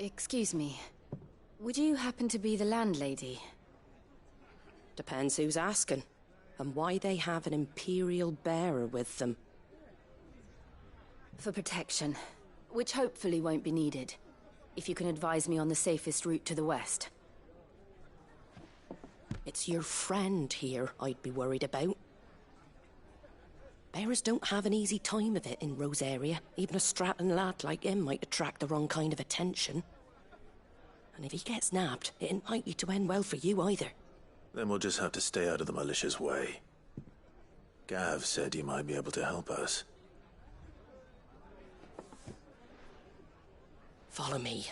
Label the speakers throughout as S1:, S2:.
S1: Excuse me. Would you happen to be the landlady?
S2: Depends who's asking, and why they have an Imperial bearer with them.
S1: For protection, which hopefully won't be needed. If you can advise me on the safest route to the west.
S2: It's your friend here I'd be worried about. Bearers don't have an easy time of it in Rose area. Even a Stratton lad like him might attract the wrong kind of attention. And if he gets nabbed, it ain't likely to end well for you either.
S3: Then we'll just have to stay out of the malicious way. Gav said you might be able to help us.
S2: Follow me.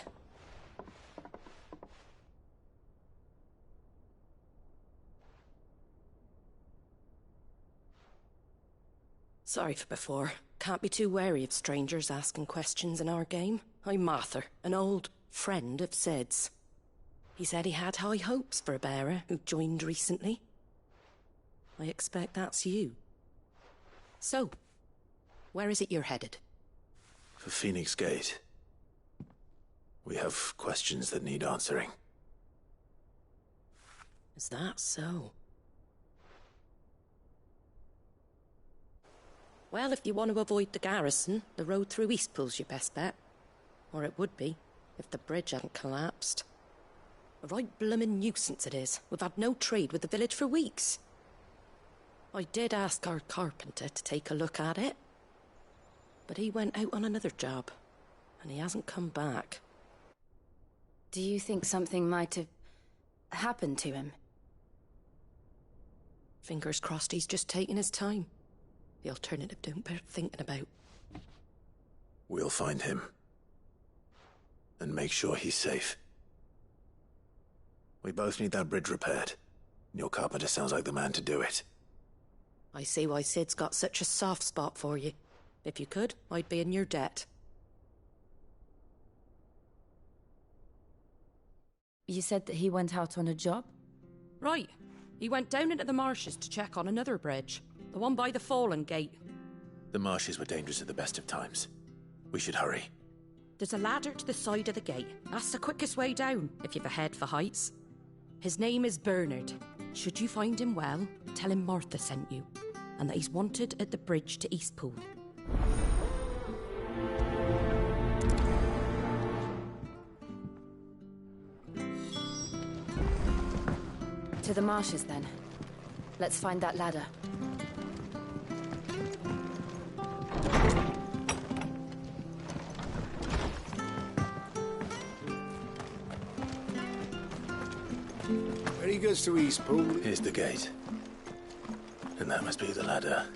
S2: Sorry for before. Can't be too wary of strangers asking questions in our game. I'm Martha, an old friend of Sid's. He said he had high hopes for a bearer who joined recently. I expect that's you. So, where is it you're headed?
S3: For Phoenix Gate. We have questions that need answering.
S2: Is that so? Well, if you want to avoid the garrison, the road through Eastpool's your best bet. Or it would be, if the bridge hadn't collapsed. A right bloomin' nuisance it is. We've had no trade with the village for weeks. I did ask our carpenter to take a look at it. But he went out on another job, and he hasn't come back.
S1: Do you think something might have happened to him?
S2: Fingers crossed he's just taking his time. The alternative don't bear thinking about.
S3: We'll find him. And make sure he's safe. We both need that bridge repaired. Your carpenter sounds like the man to do it.
S2: I see why Sid's got such a soft spot for you. If you could, I'd be in your debt.
S1: You said that he went out on a job?
S2: Right. He went down into the marshes to check on another bridge. The one by the Fallen Gate.
S3: The marshes were dangerous at the best of times. We should hurry.
S2: There's a ladder to the side of the gate. That's the quickest way down, if you've a head for heights. His name is Bernard. Should you find him well, tell him Martha sent you, and that he's wanted at the bridge to Eastpool.
S1: To the marshes, then. Let's find that ladder.
S4: Where he goes to Eastpool?
S3: Here's the gate. And that must be the ladder.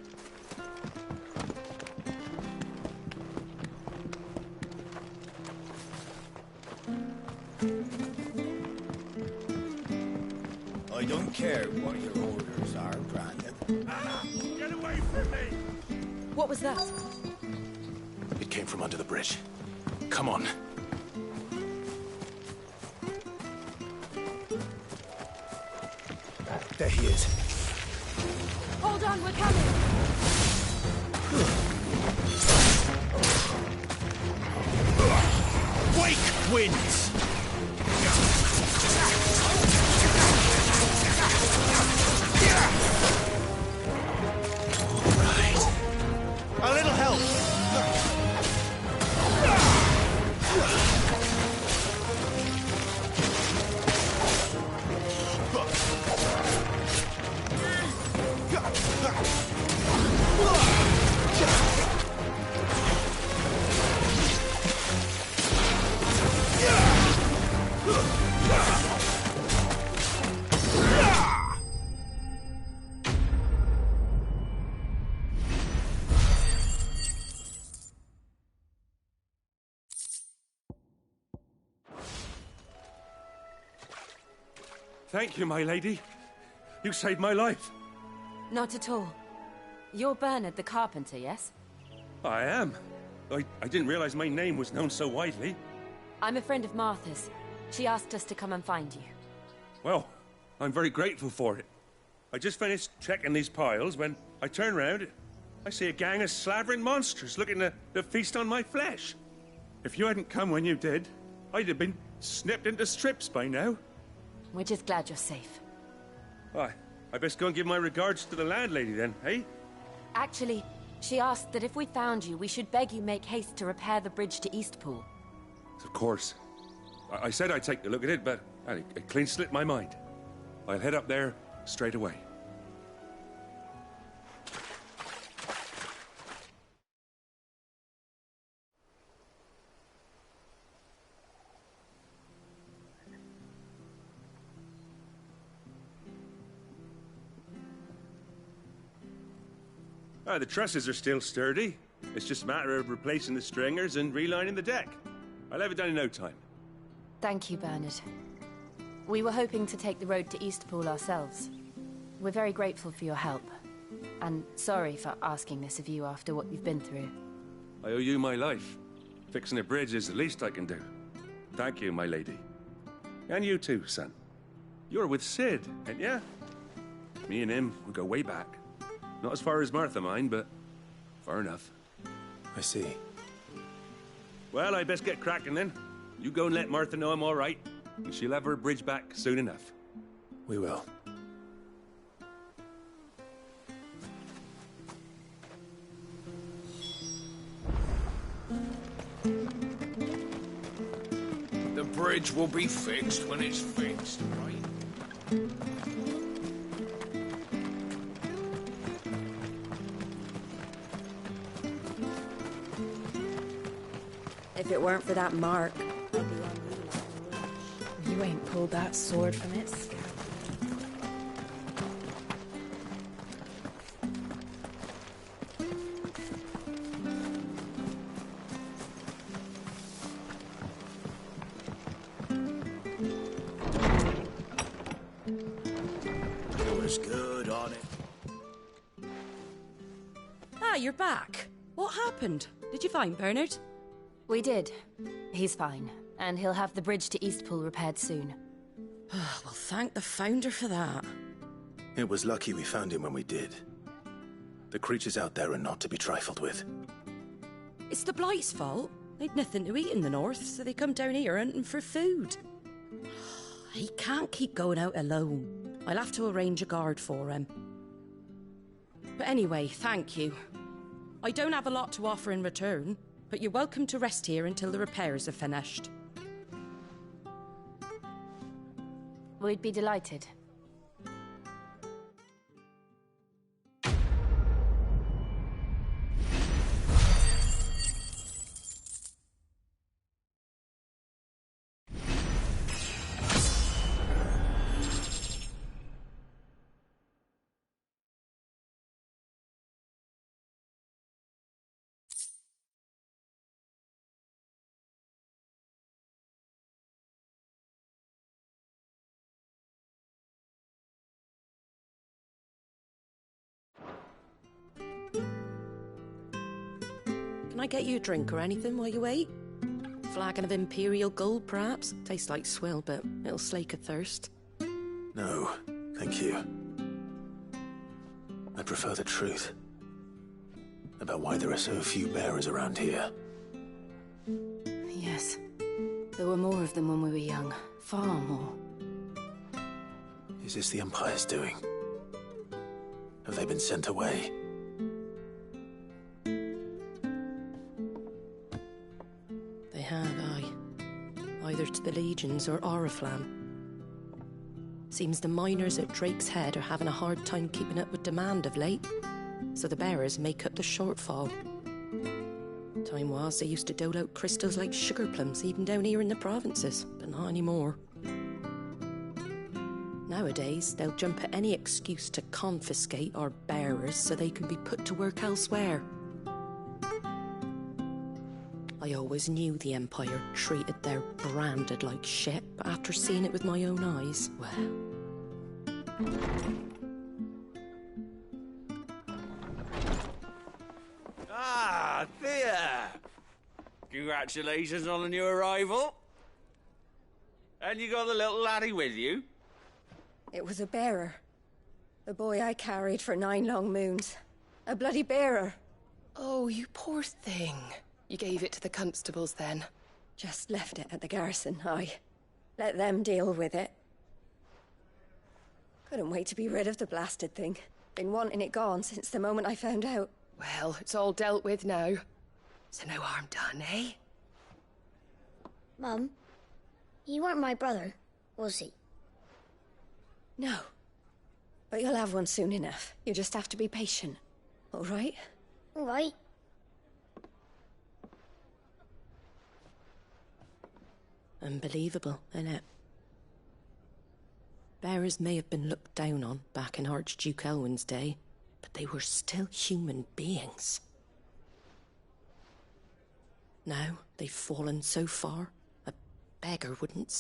S4: I don't care what your orders are, Brandon.
S5: Ah! Get away from me!
S1: What was that?
S3: It came from under the bridge. Come on.
S4: There he is.
S1: Hold on, we're coming!
S4: Wake winds! Right. A little help!
S5: Thank you, my lady. You saved my life.
S1: Not at all. You're Bernard the carpenter, yes?
S5: I am. I didn't realize my name was known so widely.
S1: I'm a friend of Martha's. She asked us to come and find you.
S5: Well, I'm very grateful for it. I just finished checking these piles when I turn round. I see a gang of slavering monsters looking to feast on my flesh. If you hadn't come when you did, I'd have been snipped into strips by now.
S1: We're just glad you're safe.
S5: Why, I best go and give my regards to the landlady then, eh?
S1: Actually, she asked that if we found you, we should beg you make haste to repair the bridge to Eastpool.
S5: Of course. I said I'd take a look at it, but it clean slipped my mind. I'll head up there straight away. The trusses are still sturdy. It's just a matter of replacing the stringers and relining the deck. I'll have it done in no time.
S1: Thank you, Bernard. We were hoping to take the road to Eastpool ourselves. We're very grateful for your help. And sorry for asking this of you after what you've been through.
S5: I owe you my life. Fixing a bridge is the least I can do. Thank you, my lady. And you too, son. You're with Sid, ain't ya? Me and him, we go way back. Not as far as Martha, mind, but far enough.
S3: I see.
S5: Well, I best get cracking then. You go and let Martha know I'm all right, and she'll have her bridge back soon enough.
S3: We will.
S4: The bridge will be fixed when it's fixed, right?
S2: If it weren't for that mark,
S6: You ain't pulled that sword from its scalp.
S4: It was good on it.
S2: Ah, you're back. What happened? Did you find Bernard?
S1: We did. He's fine, and he'll have the bridge to Eastpool repaired soon.
S2: Well, thank the Founder for that.
S3: It was lucky we found him when we did. The creatures out there are not to be trifled with.
S2: It's the Blight's fault. They'd nothing to eat in the north, so they come down here hunting for food. He can't keep going out alone. I'll have to arrange a guard for him. But anyway, thank you. I don't have a lot to offer in return, but you're welcome to rest here until the repairs are finished.
S1: We'd be delighted.
S2: Can I get you a drink or anything while you wait? Flagon of Imperial Gold, perhaps? Tastes like swill, but it'll slake a thirst.
S3: No, thank you. I prefer the truth. About why there are so few bearers around here.
S1: Yes. There were more of them when we were young. Far more.
S3: Is this the Empire's doing? Have they been sent away?
S2: They have, aye. Either to the Legions or Oriflamme. Seems the miners at Drake's Head are having a hard time keeping up with demand of late, so the bearers make up the shortfall. Time was they used to dole out crystals like sugar plums even down here in the provinces, but not anymore. Nowadays, they'll jump at any excuse to confiscate our bearers so they can be put to work elsewhere. I always knew the Empire treated their branded like shit, but after seeing it with my own eyes, well...
S7: Ah, Thea! Congratulations on the new arrival. And you got the little laddie with you?
S8: It was a bearer. The boy I carried for 9 long moons. A bloody bearer.
S6: Oh, you poor thing. You gave it to the constables then.
S8: Just left it at the garrison. I let them deal with it. Couldn't wait to be rid of the blasted thing. Been wanting it gone since the moment I found out.
S6: Well, it's all dealt with now. So no harm done, eh?
S9: Mum, he weren't my brother, was he?
S8: No. But you'll have one soon enough. You just have to be patient. All right?
S9: All right.
S2: Unbelievable, innit? Bearers may have been looked down on back in Archduke Elwin's day, but they were still human beings. Now they've fallen so far, a beggar wouldn't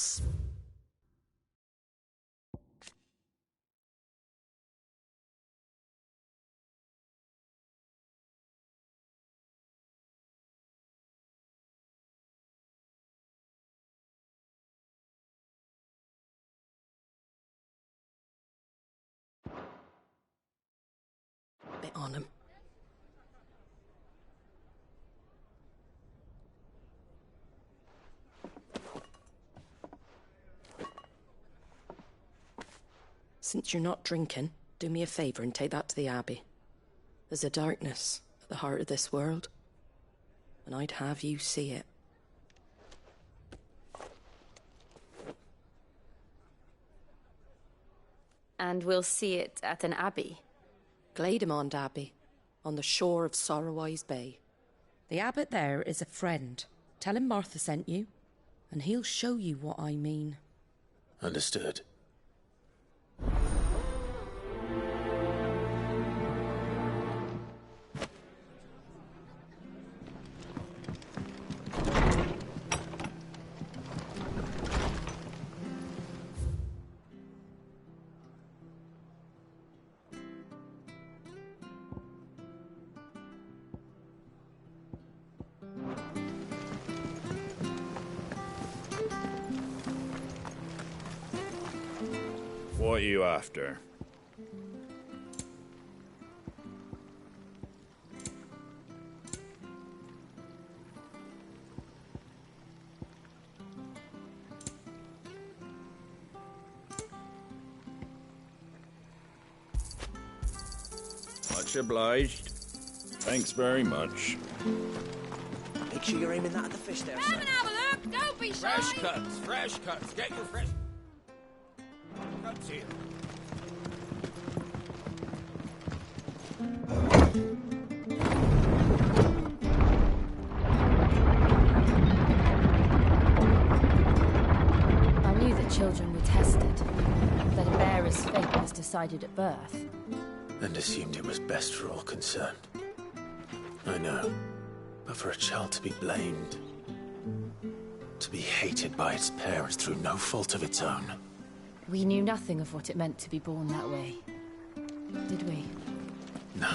S2: bit on him. Since you're not drinking, do me a favour and take that to the Abbey. There's a darkness at the heart of this world, and I'd have you see it.
S1: And we'll see it at an abbey?
S2: Glademond Abbey, on the shore of Sorrowwise Bay.
S6: The abbot there is a friend. Tell him Martha sent you, and he'll show you what I mean.
S3: Understood.
S4: What are you after? Much obliged. Thanks very much.
S10: Make sure you're aiming that at the fish there,
S9: Come and have a look! Don't be shy!
S4: Fresh cuts. Get your fresh cuts here.
S1: I knew that children were tested, that a bearer's fate was decided at birth.
S3: And assumed it was best for all concerned. I know. But for a child to be blamed, to be hated by its parents through no fault of its own.
S1: We knew nothing of what it meant to be born that way, did we?
S3: No.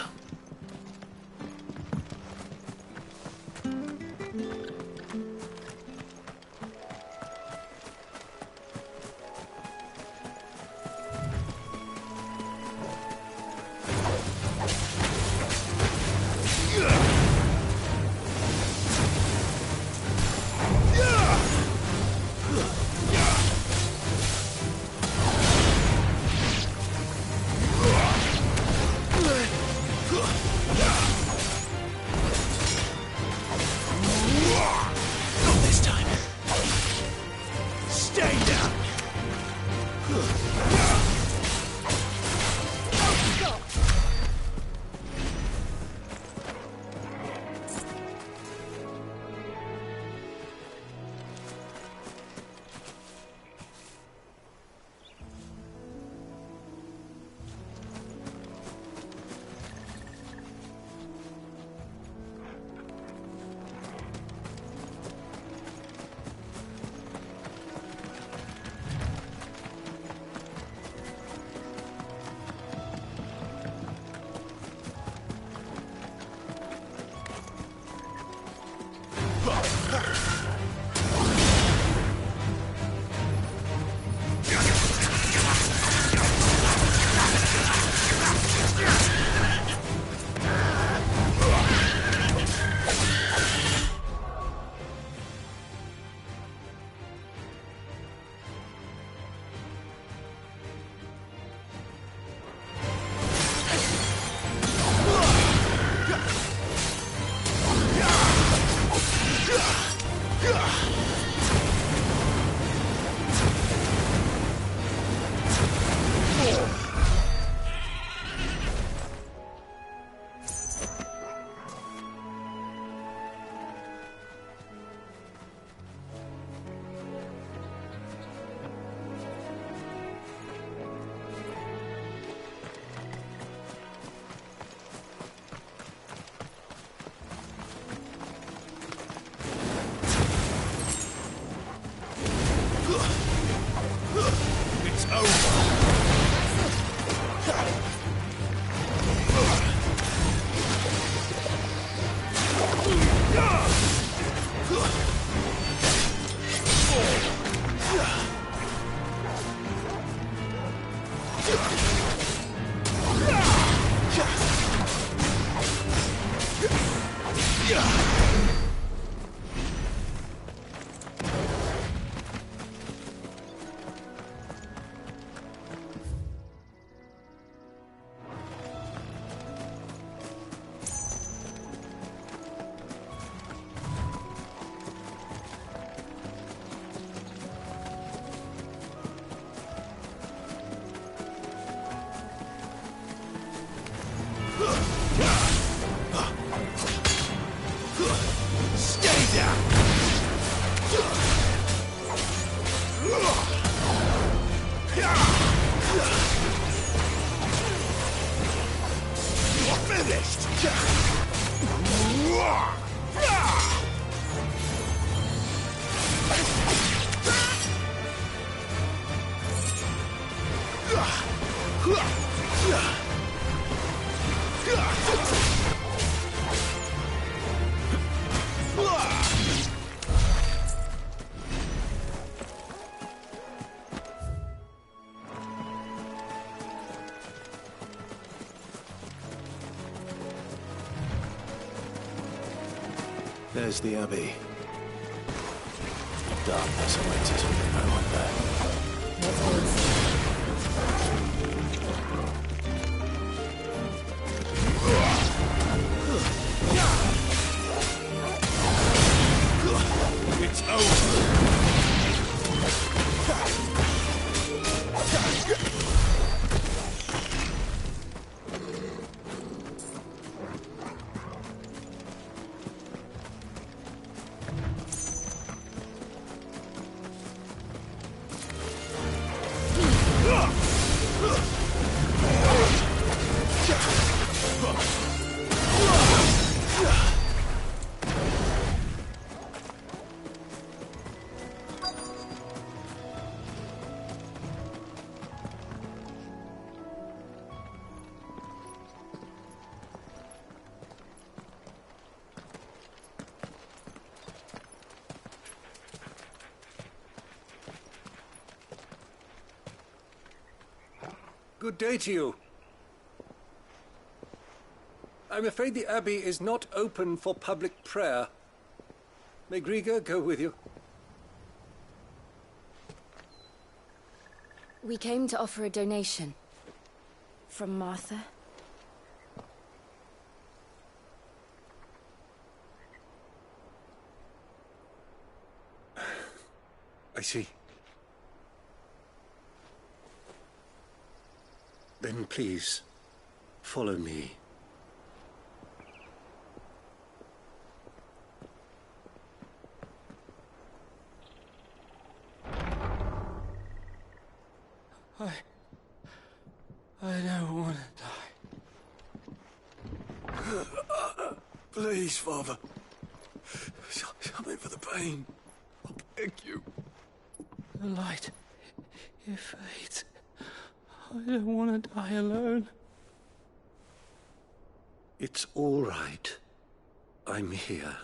S3: There's the Abbey. Darkness awaits us with no one there.
S1: Let's go and see.
S3: It's over!
S11: Good day to you. I'm afraid the Abbey is not open for public prayer. May Griga go with you?
S1: We came to offer a donation. From Martha.
S11: I see. Then please, follow me.
S4: I don't want to die.
S3: Please, Father. Shut me for the pain. I beg you.
S4: The light, it fades. I don't want to die alone.
S11: It's all right. I'm here.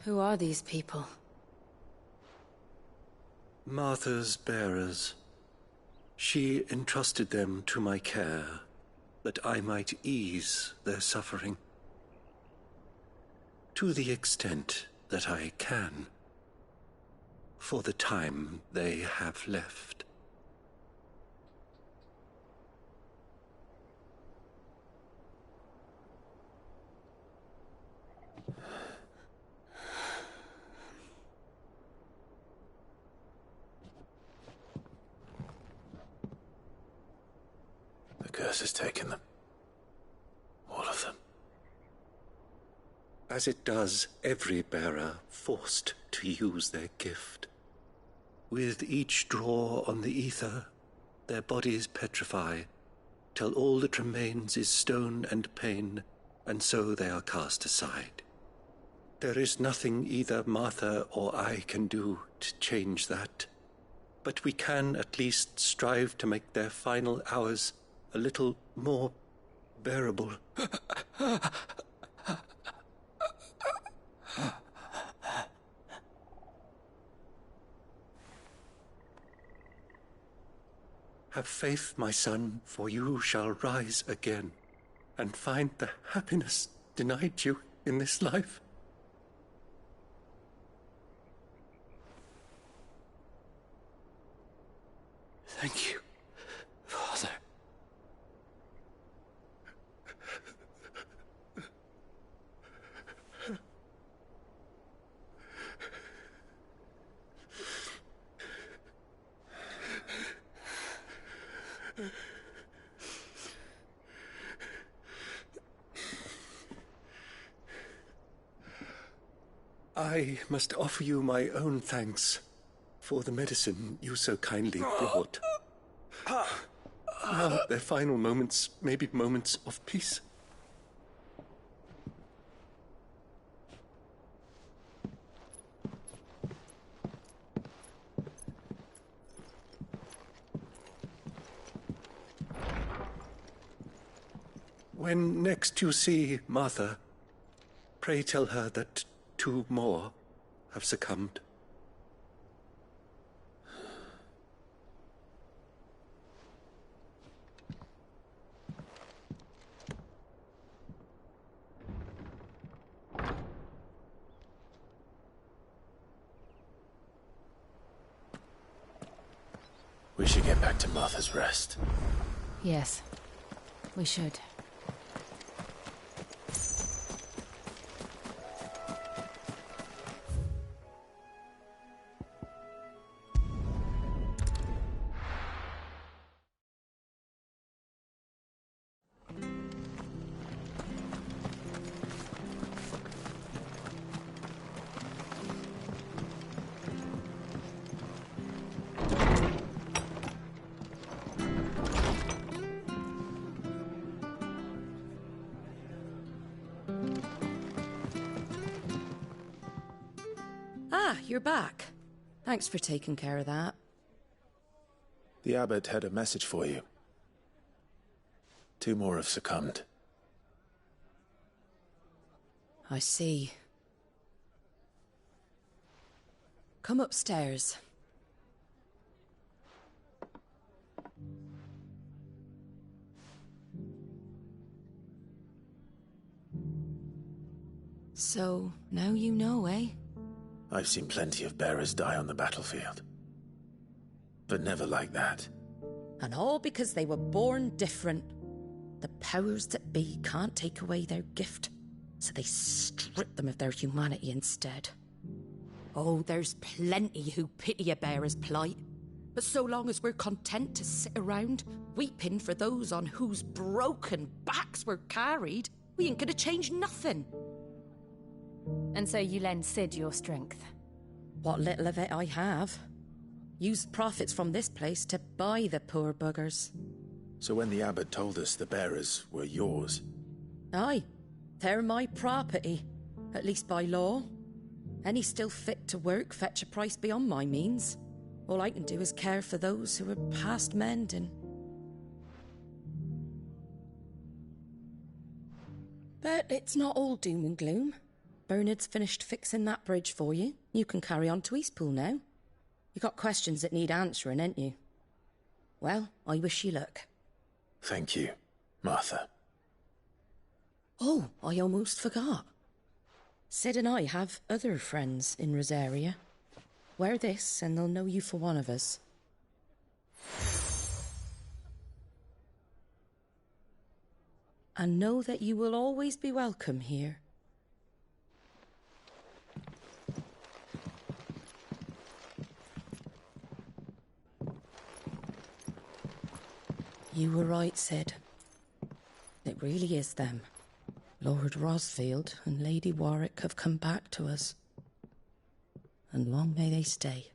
S1: Who are these people?
S11: Martha's bearers. She entrusted them to my care, that I might ease their suffering. To the extent that I can. For the time they have left.
S3: The curse has taken them. All of them.
S11: As it does every bearer forced to use their gift. With each draw on the ether, their bodies petrify, till all that remains is stone and pain, and so they are cast aside. There is nothing either Martha or I can do to change that, but we can at least strive to make their final hours a little more bearable. Have faith, my son, for you shall rise again, and find the happiness denied you in this life.
S4: Thank you, Father.
S11: I must offer you my own thanks for the medicine you so kindly brought. Now their final moments may be moments of peace. When next you see Martha, pray tell her that 2 more have succumbed.
S3: We should get back to Martha's Rest.
S1: Yes, we should.
S6: Ah, you're back. Thanks for taking care of that.
S3: The abbot had a message for you. 2 more have succumbed.
S6: I see. Come upstairs. So, now you know, eh?
S3: I've seen plenty of bearers die on the battlefield. But never like that.
S6: And all because they were born different. The powers that be can't take away their gift, so they strip them of their humanity instead. Oh, there's plenty who pity a bearer's plight. But so long as we're content to sit around, weeping for those on whose broken backs we're carried, we ain't gonna change nothing.
S1: And so you lend Sid your strength?
S6: What little of it I have. Used profits from this place to buy the poor buggers.
S3: So when the abbot told us the bearers were yours...
S6: Aye, they're my property, at least by law. Any still fit to work fetch a price beyond my means. All I can do is care for those who are past mending. But it's not all doom and gloom. Bernard's finished fixing that bridge for you. You can carry on to Eastpool now. You got questions that need answering, ain't you? Well, I wish you luck.
S3: Thank you, Martha.
S6: Oh, I almost forgot. Sid and I have other friends in Rosaria. Wear this and they'll know you for one of us. And know that you will always be welcome here. You were right, Sid. It really is them. Lord Rosfield and Lady Warwick have come back to us. And long may they stay.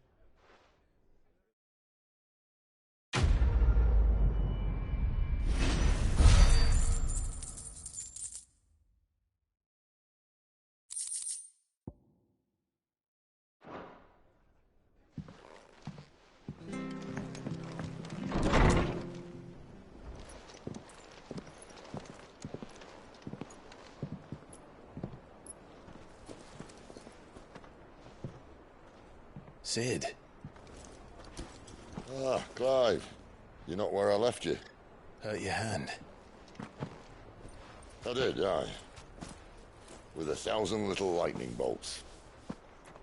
S3: Sid.
S12: Ah, Clive. You're not where I left you.
S3: Hurt your hand.
S12: I did, aye. With 1,000 little lightning bolts.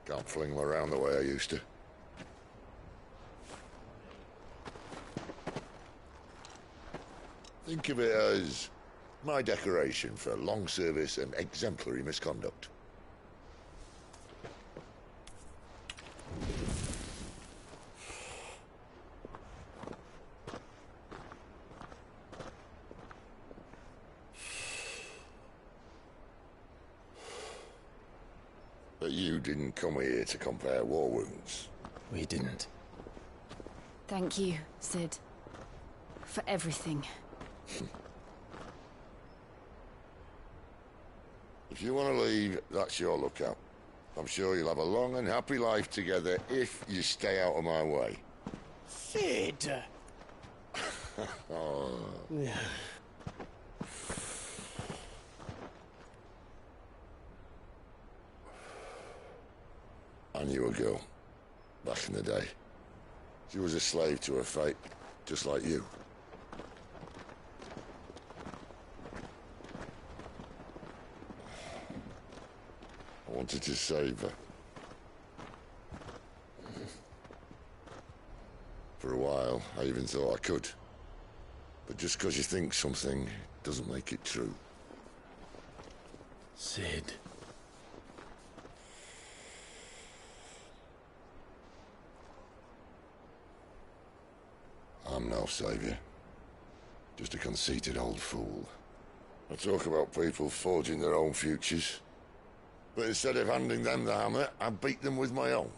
S12: Can't fling them around the way I used to. Think of it as my decoration for long service and exemplary misconduct. But you didn't come here to compare war wounds.
S3: We didn't.
S1: Thank you, Sid. For everything.
S12: If you want to leave, that's your lookout. I'm sure you'll have a long and happy life together if you stay out of my way.
S10: Sid!
S12: Oh. I knew a girl, back in the day. She was a slave to her fate, just like you. I wanted to save her. For a while, I even thought I could. But just because you think something doesn't make it true.
S3: Sid.
S12: I'm no savior. Just a conceited old fool. I talk about people forging their own futures. But instead of handing them the hammer, I beat them with my own.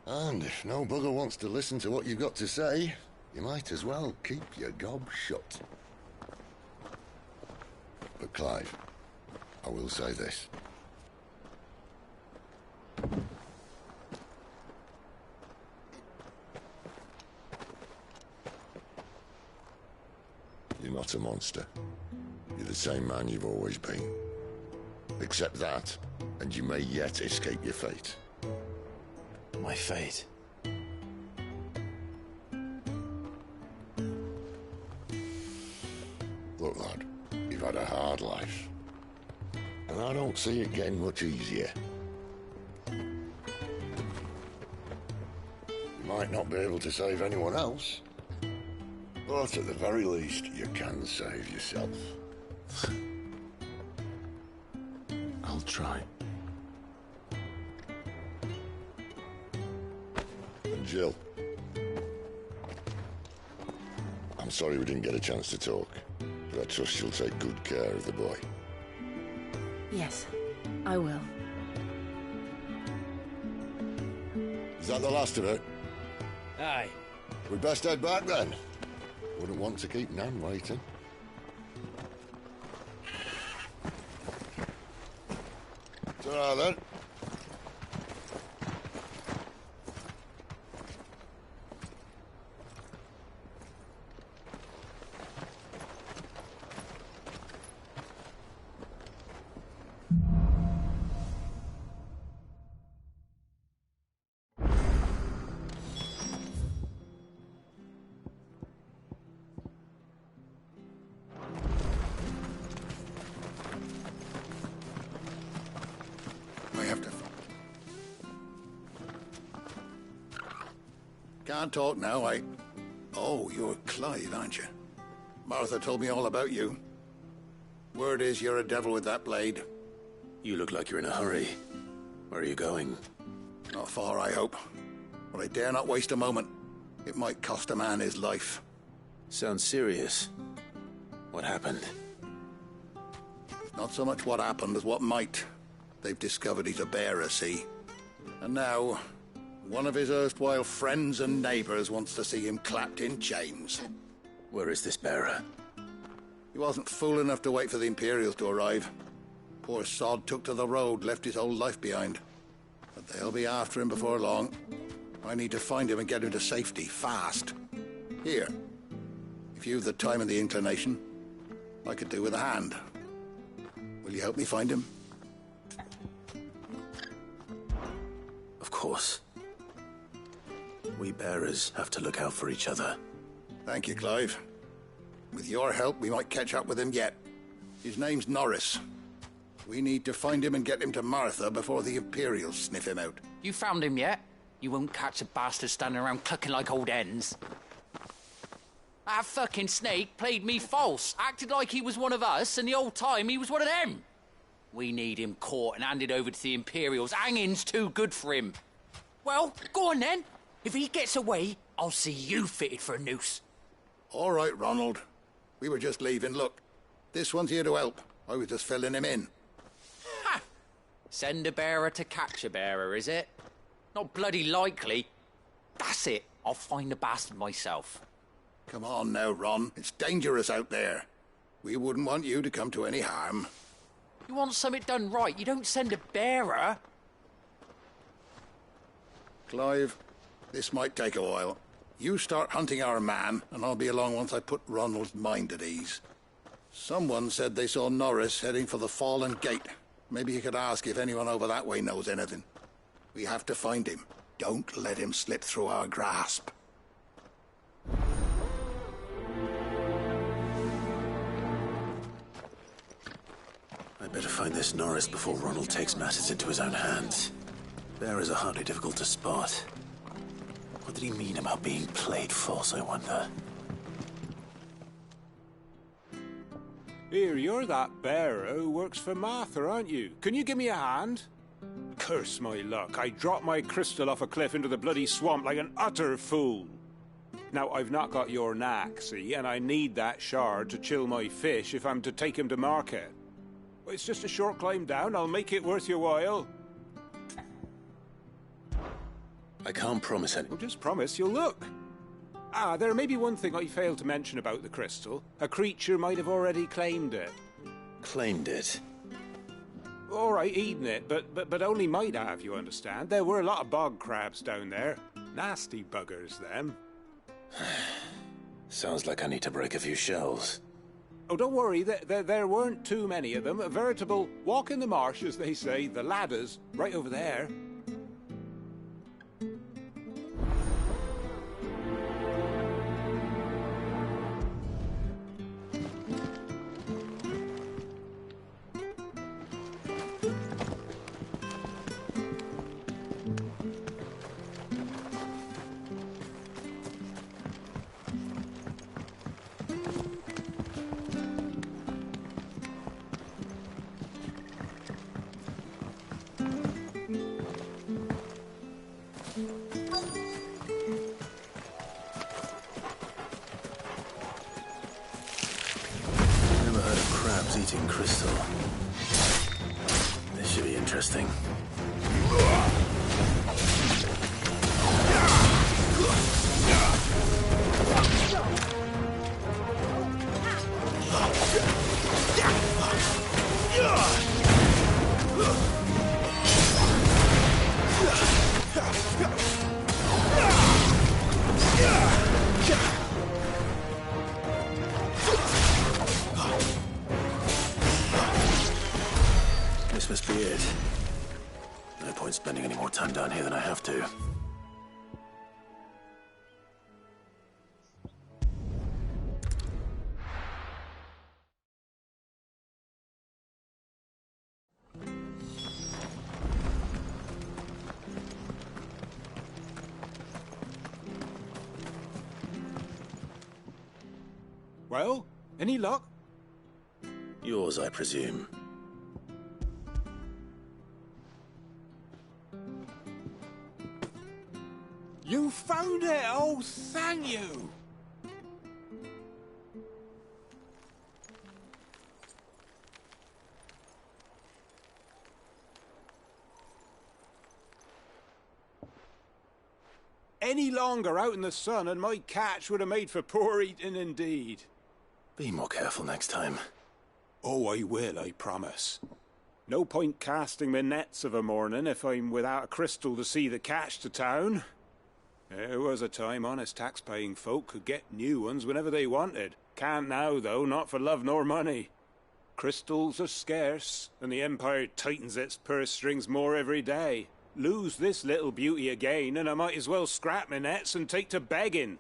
S12: And if no bugger wants to listen to what you've got to say, you might as well keep your gob shut. But Clive, I will say this. You're not a monster. You're the same man you've always been. Accept that, and you may yet escape your fate.
S3: My fate?
S12: Look, lad, you've had a hard life. And I don't see it getting much easier. You might not be able to save anyone else, but at the very least, you can save yourself.
S3: I'll try.
S12: And Jill, I'm sorry we didn't get a chance to talk, but I trust you'll take good care of the boy.
S1: Yes, I will.
S12: Is that the last of it?
S7: Aye.
S12: We'd best head back then. Wouldn't want to keep Nan waiting. Ta-ra then.
S13: Can't talk now, Oh, you're Clive, aren't you? Martha told me all about you. Word is you're a devil with that blade.
S3: You look like you're in a hurry. Where are you going?
S13: Not far, I hope. But I dare not waste a moment. It might cost a man his life.
S3: Sounds serious. What happened?
S13: Not so much what happened as what might. They've discovered he's a bearer, see? And now, one of his erstwhile friends and neighbours wants to see him clapped in chains.
S3: Where is this bearer?
S13: He wasn't fool enough to wait for the Imperials to arrive. Poor sod took to the road, left his whole life behind. But they'll be after him before long. I need to find him and get him to safety, fast. Here, if you've the time and the inclination, I could do with a hand. Will you help me find him?
S3: Of course. We bearers have to look out for each other.
S13: Thank you, Clive. With your help, we might catch up with him yet. His name's Norris. We need to find him and get him to Martha before the Imperials sniff him out.
S7: You found him yet? You won't catch a bastard standing around clucking like old hens. That fucking snake played me false, acted like he was one of us, and the whole time he was one of them. We need him caught and handed over to the Imperials. Hanging's too good for him. Well, go on then. If he gets away, I'll see you fitted for a noose.
S13: All right, Ronald. We were just leaving. Look, this one's here to help. I was just filling him in.
S7: Ha! Send a bearer to catch a bearer, is it? Not bloody likely. That's it. I'll find the bastard myself.
S13: Come on now, Ron. It's dangerous out there. We wouldn't want you to come to any harm.
S7: You want something done right, you don't send a bearer.
S13: Clive, this might take a while. You start hunting our man, and I'll be along once I put Ronald's mind at ease. Someone said they saw Norris heading for the Fallen Gate. Maybe you could ask if anyone over that way knows anything. We have to find him. Don't let him slip through our grasp.
S3: I'd better find this Norris before Ronald takes matters into his own hands. Bearers are hardly difficult to spot. What did he mean about being played false, I wonder?
S14: Here, you're that bearer who works for Martha, aren't you? Can you give me a hand? Curse my luck, I dropped my crystal off a cliff into the bloody swamp like an utter fool. Now, I've not got your knack, see, and I need that shard to chill my fish if I'm to take him to market. It's just a short climb down, I'll make it worth your while.
S3: I can't promise anything.
S14: Well, just promise you'll look. Ah, there may be one thing I failed to mention about the crystal. A creature might have already claimed it.
S3: Claimed it?
S14: All right, eaten it, but only might have, you understand. There were a lot of bog crabs down there. Nasty buggers, them.
S3: Sounds like I need to break a few shells.
S14: Oh, don't worry, there weren't too many of them. A veritable walk in the marsh, as they say. The ladder's right over there.
S3: Eating crystal. This should be interesting. This must be it. No point spending any more time down here than I have to.
S14: Well, any luck?
S3: Yours, I presume.
S14: You found it! Oh, thank you! Any longer out in the sun and my catch would have made for poor eating indeed.
S3: Be more careful next time.
S14: Oh, I will, I promise. No point casting my nets of a morning if I'm without a crystal to see the catch to town. There was a time honest tax-paying folk could get new ones whenever they wanted. Can't now, though, not for love nor money. Crystals are scarce, and the Empire tightens its purse strings more every day. Lose this little beauty again, and I might as well scrap my nets and take to begging.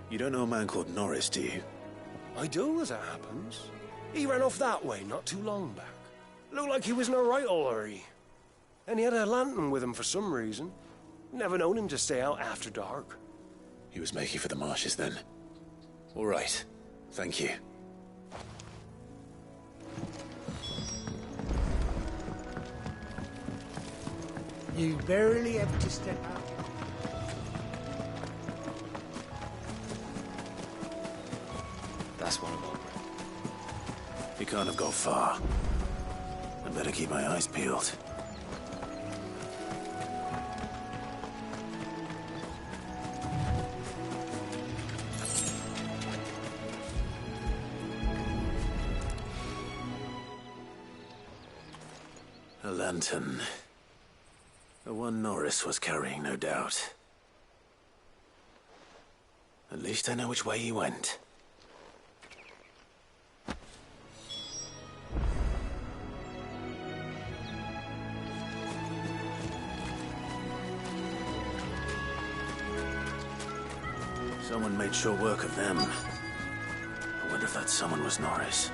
S3: You don't know a man called Norris, do you?
S15: I do, as it happens. He ran off that way not too long back. Looked like he was in a right old hurry. And he had a lantern with him for some reason. Never known him to stay out after dark.
S3: He was making for the marshes then. All right. Thank you.
S15: You barely have to step out.
S3: That's one of them. He can't have got far. Better keep my eyes peeled. A lantern. The one Norris was carrying, no doubt. At least I know which way he went. Someone made short work of them. I wonder if that someone was Norris.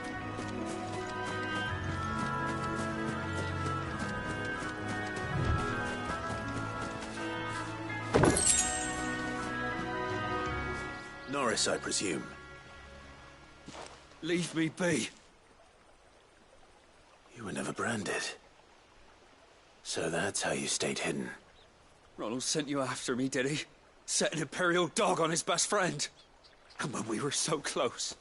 S3: Norris, I presume.
S4: Leave me be.
S3: You were never branded. So that's how you stayed hidden.
S4: Ronald sent you after me, did he? Set an Imperial dog on his best friend. And when we were so close.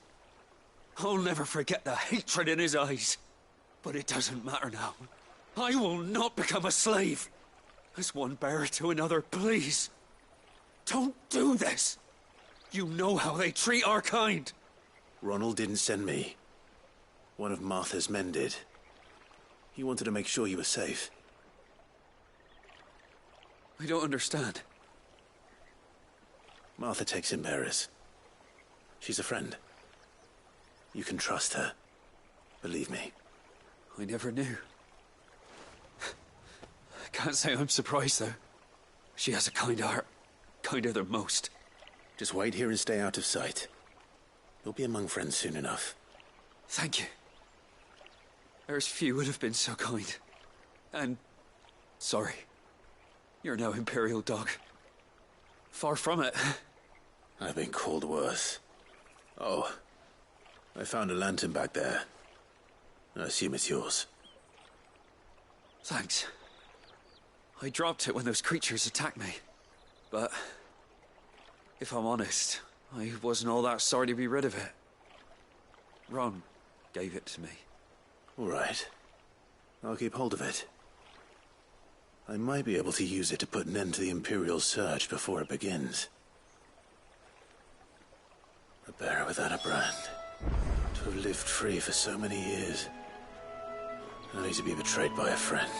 S4: I'll never forget the hatred in his eyes. But it doesn't matter now. I will not become a slave. As one bearer to another, please. Don't do this. You know how they treat our kind.
S3: Ronald didn't send me. One of Martha's men did. He wanted to make sure you were safe.
S4: I don't understand.
S3: Martha takes in bearers. She's a friend. You can trust her. Believe me.
S4: I never knew. I can't say I'm surprised, though. She has a kind heart. Kinder than most.
S3: Just wait here and stay out of sight. You'll be among friends soon enough.
S4: Thank you. There's few would have been so kind. And... sorry. You're no Imperial dog. Far from it.
S3: I've been called worse. Oh. I found a lantern back there. I assume it's yours.
S4: Thanks. I dropped it when those creatures attacked me. But... if I'm honest, I wasn't all that sorry to be rid of it. Ron gave it to me.
S3: All right. I'll keep hold of it. I might be able to use it to put an end to the Imperial surge before it begins. A bearer without a brand. To have lived free for so many years. Only to be betrayed by a friend.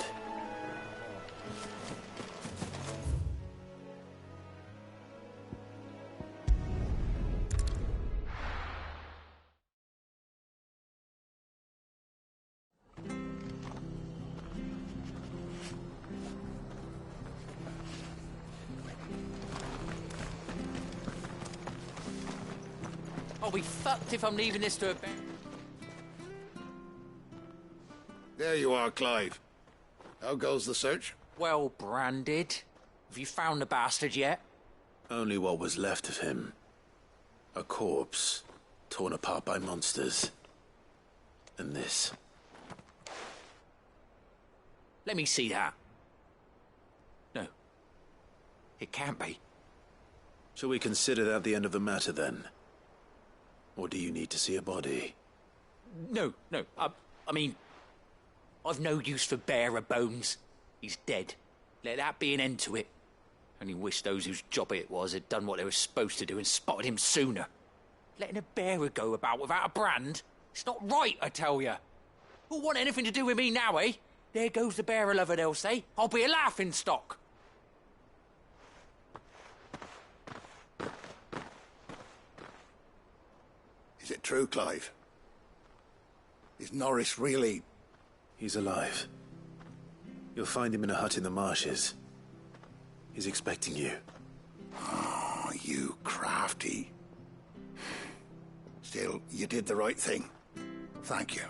S7: I'll be fucked if I'm leaving this to a bear.
S13: There you are, Clive. How goes the search?
S7: Well branded. Have you found the bastard yet?
S3: Only what was left of him. A corpse, torn apart by monsters. And this.
S7: Let me see that. No. It can't be.
S3: Shall we consider that the end of the matter, then? Or do you need to see a body?
S7: No. I mean... I've no use for bearer bones. He's dead. Let that be an end to it. Only wish those whose job it was had done what they were supposed to do and spotted him sooner. Letting a bearer go about without a brand? It's not right, I tell you. Who'll want anything to do with me now, eh? There goes the bearer lover, they'll say. I'll be a laughing stock.
S13: Is it true, Clive? Is Norris really...
S3: He's alive. You'll find him in a hut in the marshes. He's expecting you.
S13: Oh, you crafty. Still, you did the right thing. Thank you.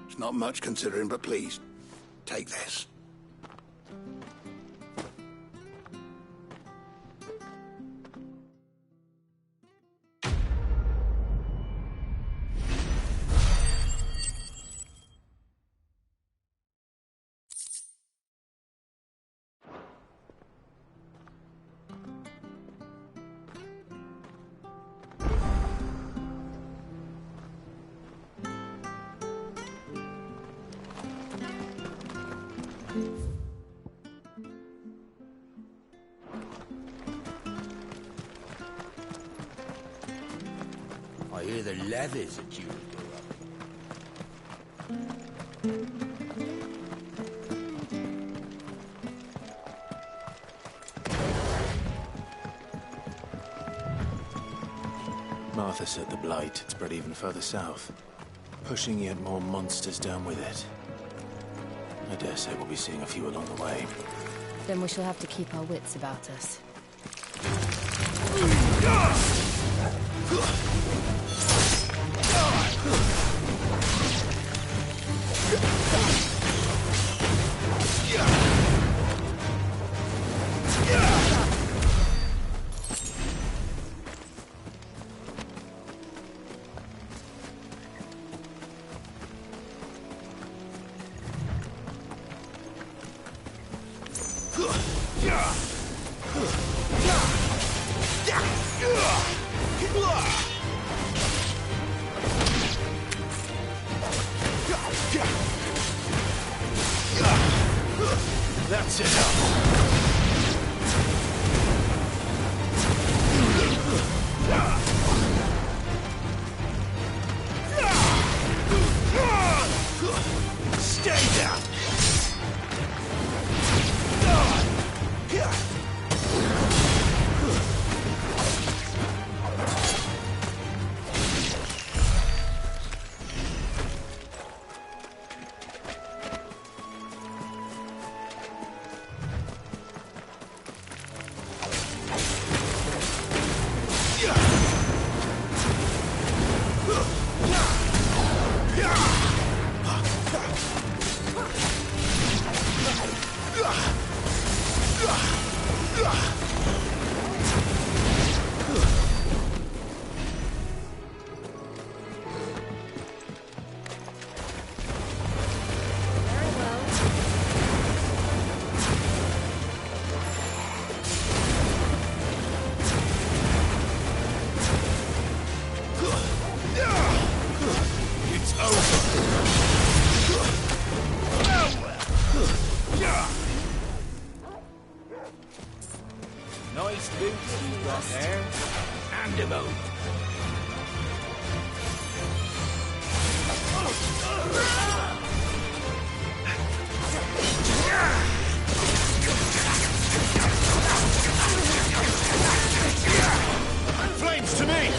S13: It's not much considering, but please, take this.
S16: I hear the leathers are due to go up.
S3: Martha said the blight had spread even further south, pushing yet more monsters down with it. I dare say we'll be seeing a few along the way.
S1: Then we shall have to keep our wits about us.
S3: That's enough. Stay down.
S16: Nice boots you got there. And a boat.
S3: Flames to me!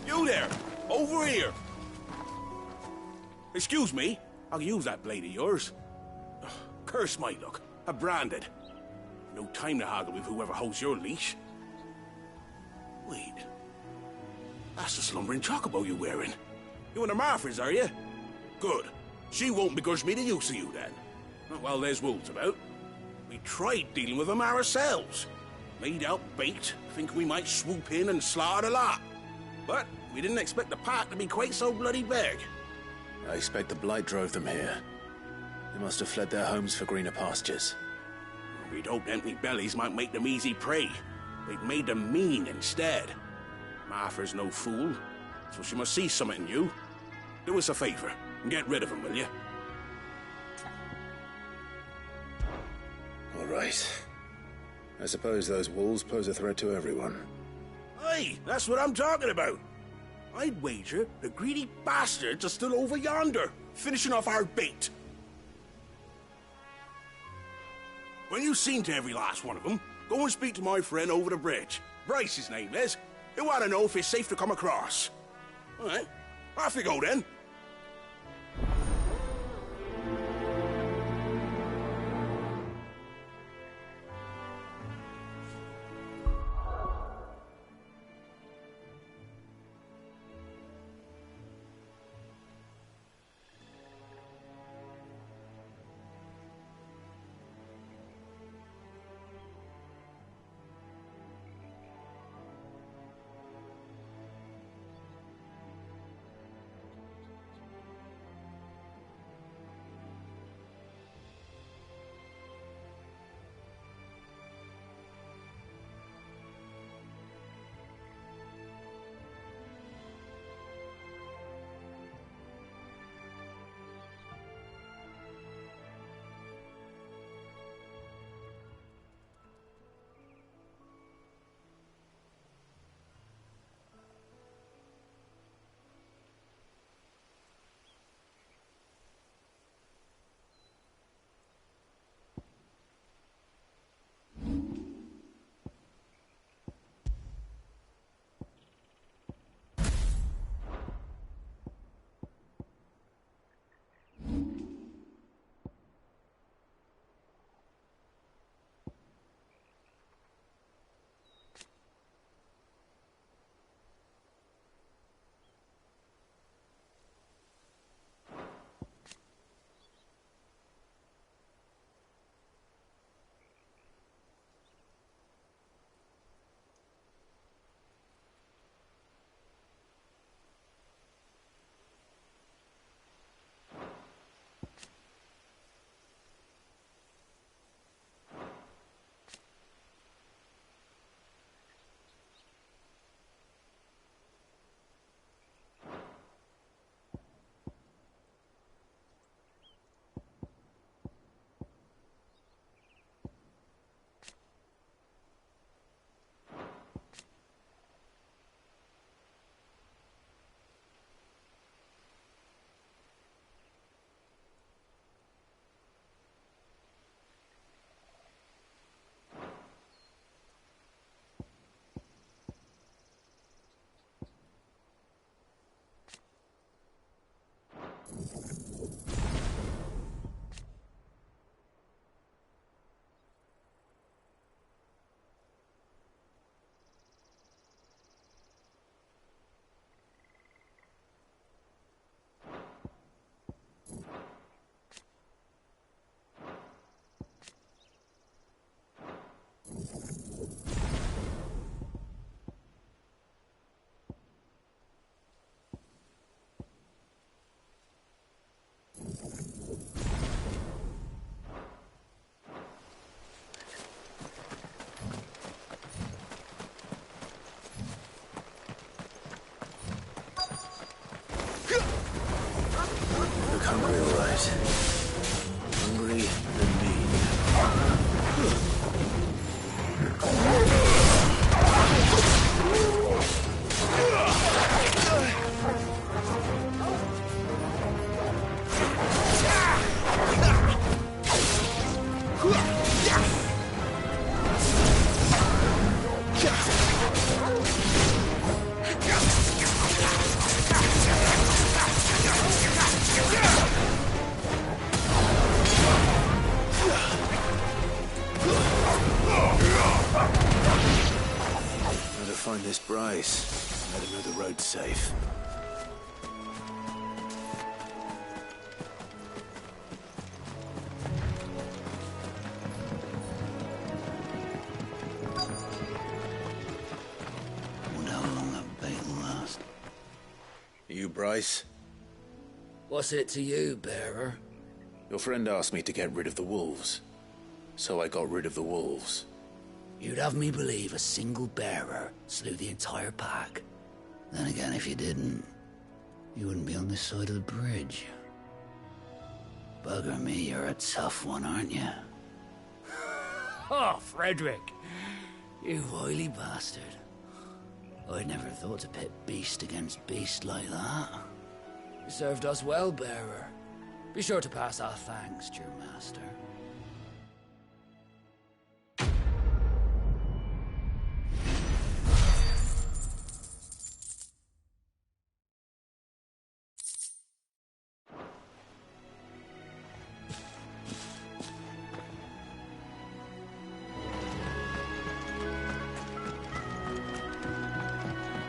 S14: You there! Over here! Excuse me, I'll use that blade of yours. Ugh, curse my luck. I'm branded. No time to haggle with whoever holds your leash. Wait. That's the slumbering chocobo you're wearing. You and the Marfors, are you? Good. She won't begrudge me the use of you, then. Not while there's wolves about. We tried dealing with them ourselves. Made out bait, thinking we might swoop in and slaughter the lot. But we didn't expect the pack to be quite so bloody big.
S3: I expect the blight drove them here. They must have fled their homes for greener pastures.
S14: We'd hoped empty bellies might make them easy prey. They've made them mean instead. Martha's no fool, so she must see something in you. Do us a favor and get rid of them, will you?
S3: All right. I suppose those wolves pose a threat to everyone.
S14: Aye, that's what I'm talking about. I'd wager the greedy bastards are still over yonder, finishing off our bait. When you've seen to every last one of them, go and speak to my friend over the bridge. Bryce, his name is. He'll want to know if it's safe to come across. All right, off you go then.
S3: it. Hungry and mean. Find this Bryce. Let him know the road's safe.
S16: Wonder how long that bait will last.
S3: You, Bryce?
S16: What's it to you, bearer?
S3: Your friend asked me to get rid of the wolves. So I got rid of the wolves.
S16: You'd have me believe a single bearer slew the entire pack. Then again, if you didn't, you wouldn't be on this side of the bridge. Bugger me, you're a tough one, aren't you? Oh, Frederick! You wily bastard. I'd never thought to pit beast against beast like that. You served us well, bearer. Be sure to pass our thanks to your master.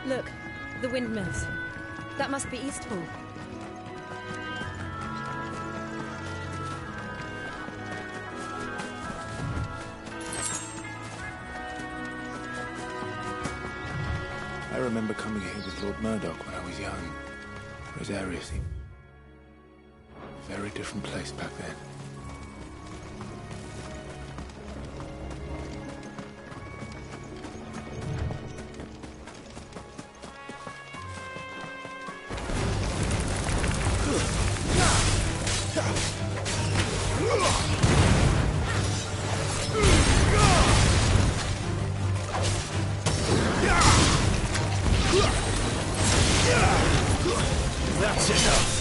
S1: Look, the windmills. That must be Eastpool.
S3: I remember coming here with Lord Murdoch when I was young. Rosaria seemed a very different place back then.
S16: That's enough.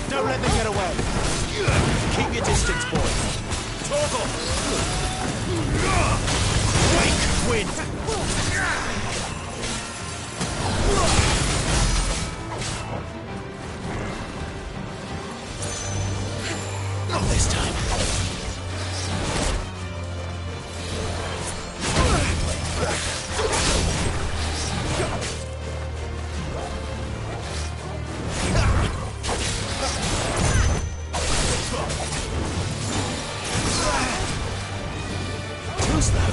S10: Don't let them get away. Keep your distance, boy. Torgal! Wake, wind!
S3: Not this time.
S16: Too slow.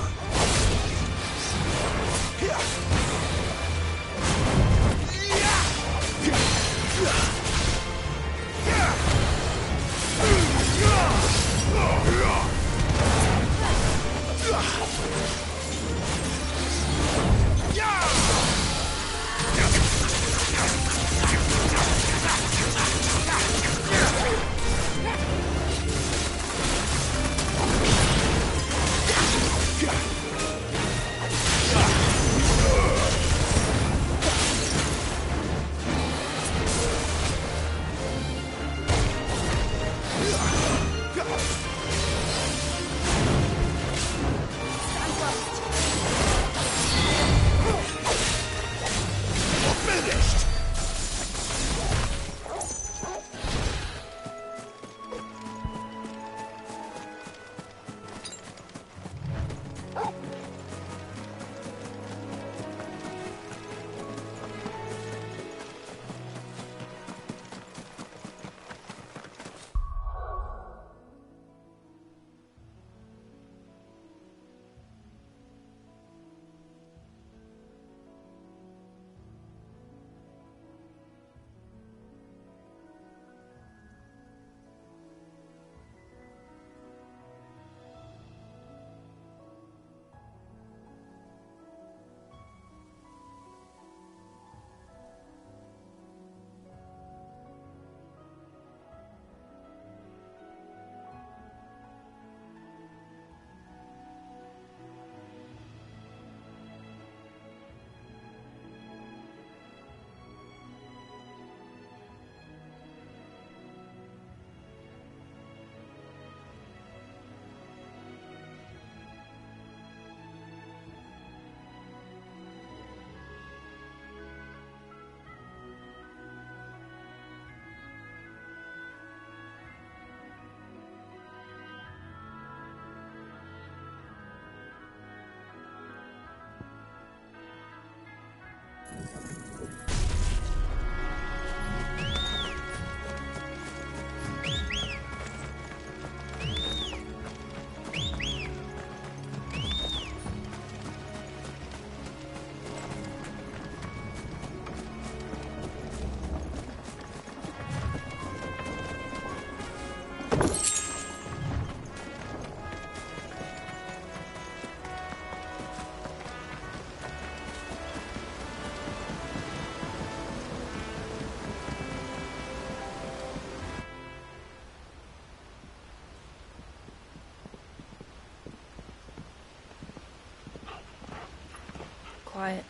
S1: Quiet,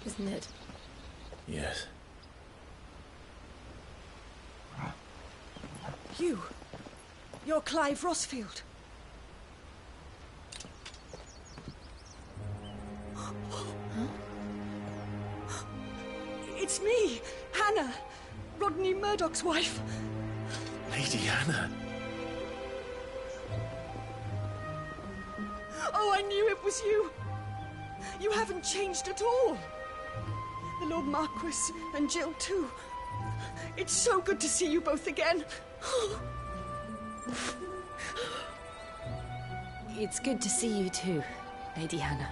S1: isn't it?
S3: Yes.
S17: You're Clive Rossfield. It's me, Hannah, Rodney Murdoch's wife.
S3: Lady Hannah.
S17: Oh, I knew it was you. You haven't changed at all. The Lord Marquis and Jill too. It's so good to see you both again.
S1: It's good to see you too, Lady Hannah.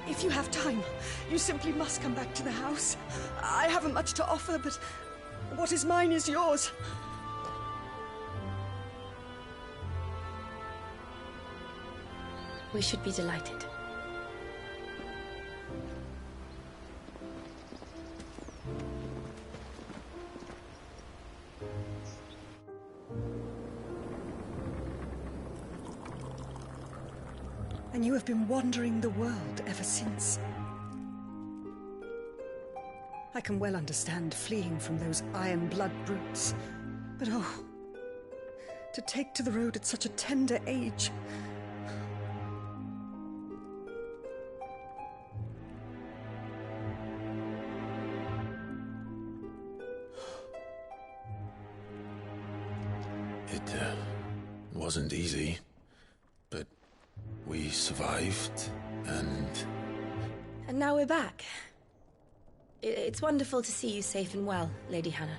S17: If you have time, you simply must come back to the house. I haven't much to offer, but what is mine is yours.
S1: We should be delighted.
S17: And you have been wandering the world ever since. I can well understand fleeing from those iron blood brutes. But oh, to take to the road at such a tender age.
S3: It wasn't easy, but we survived, and
S1: now we're back. It's wonderful to see you safe and well, Lady Hannah.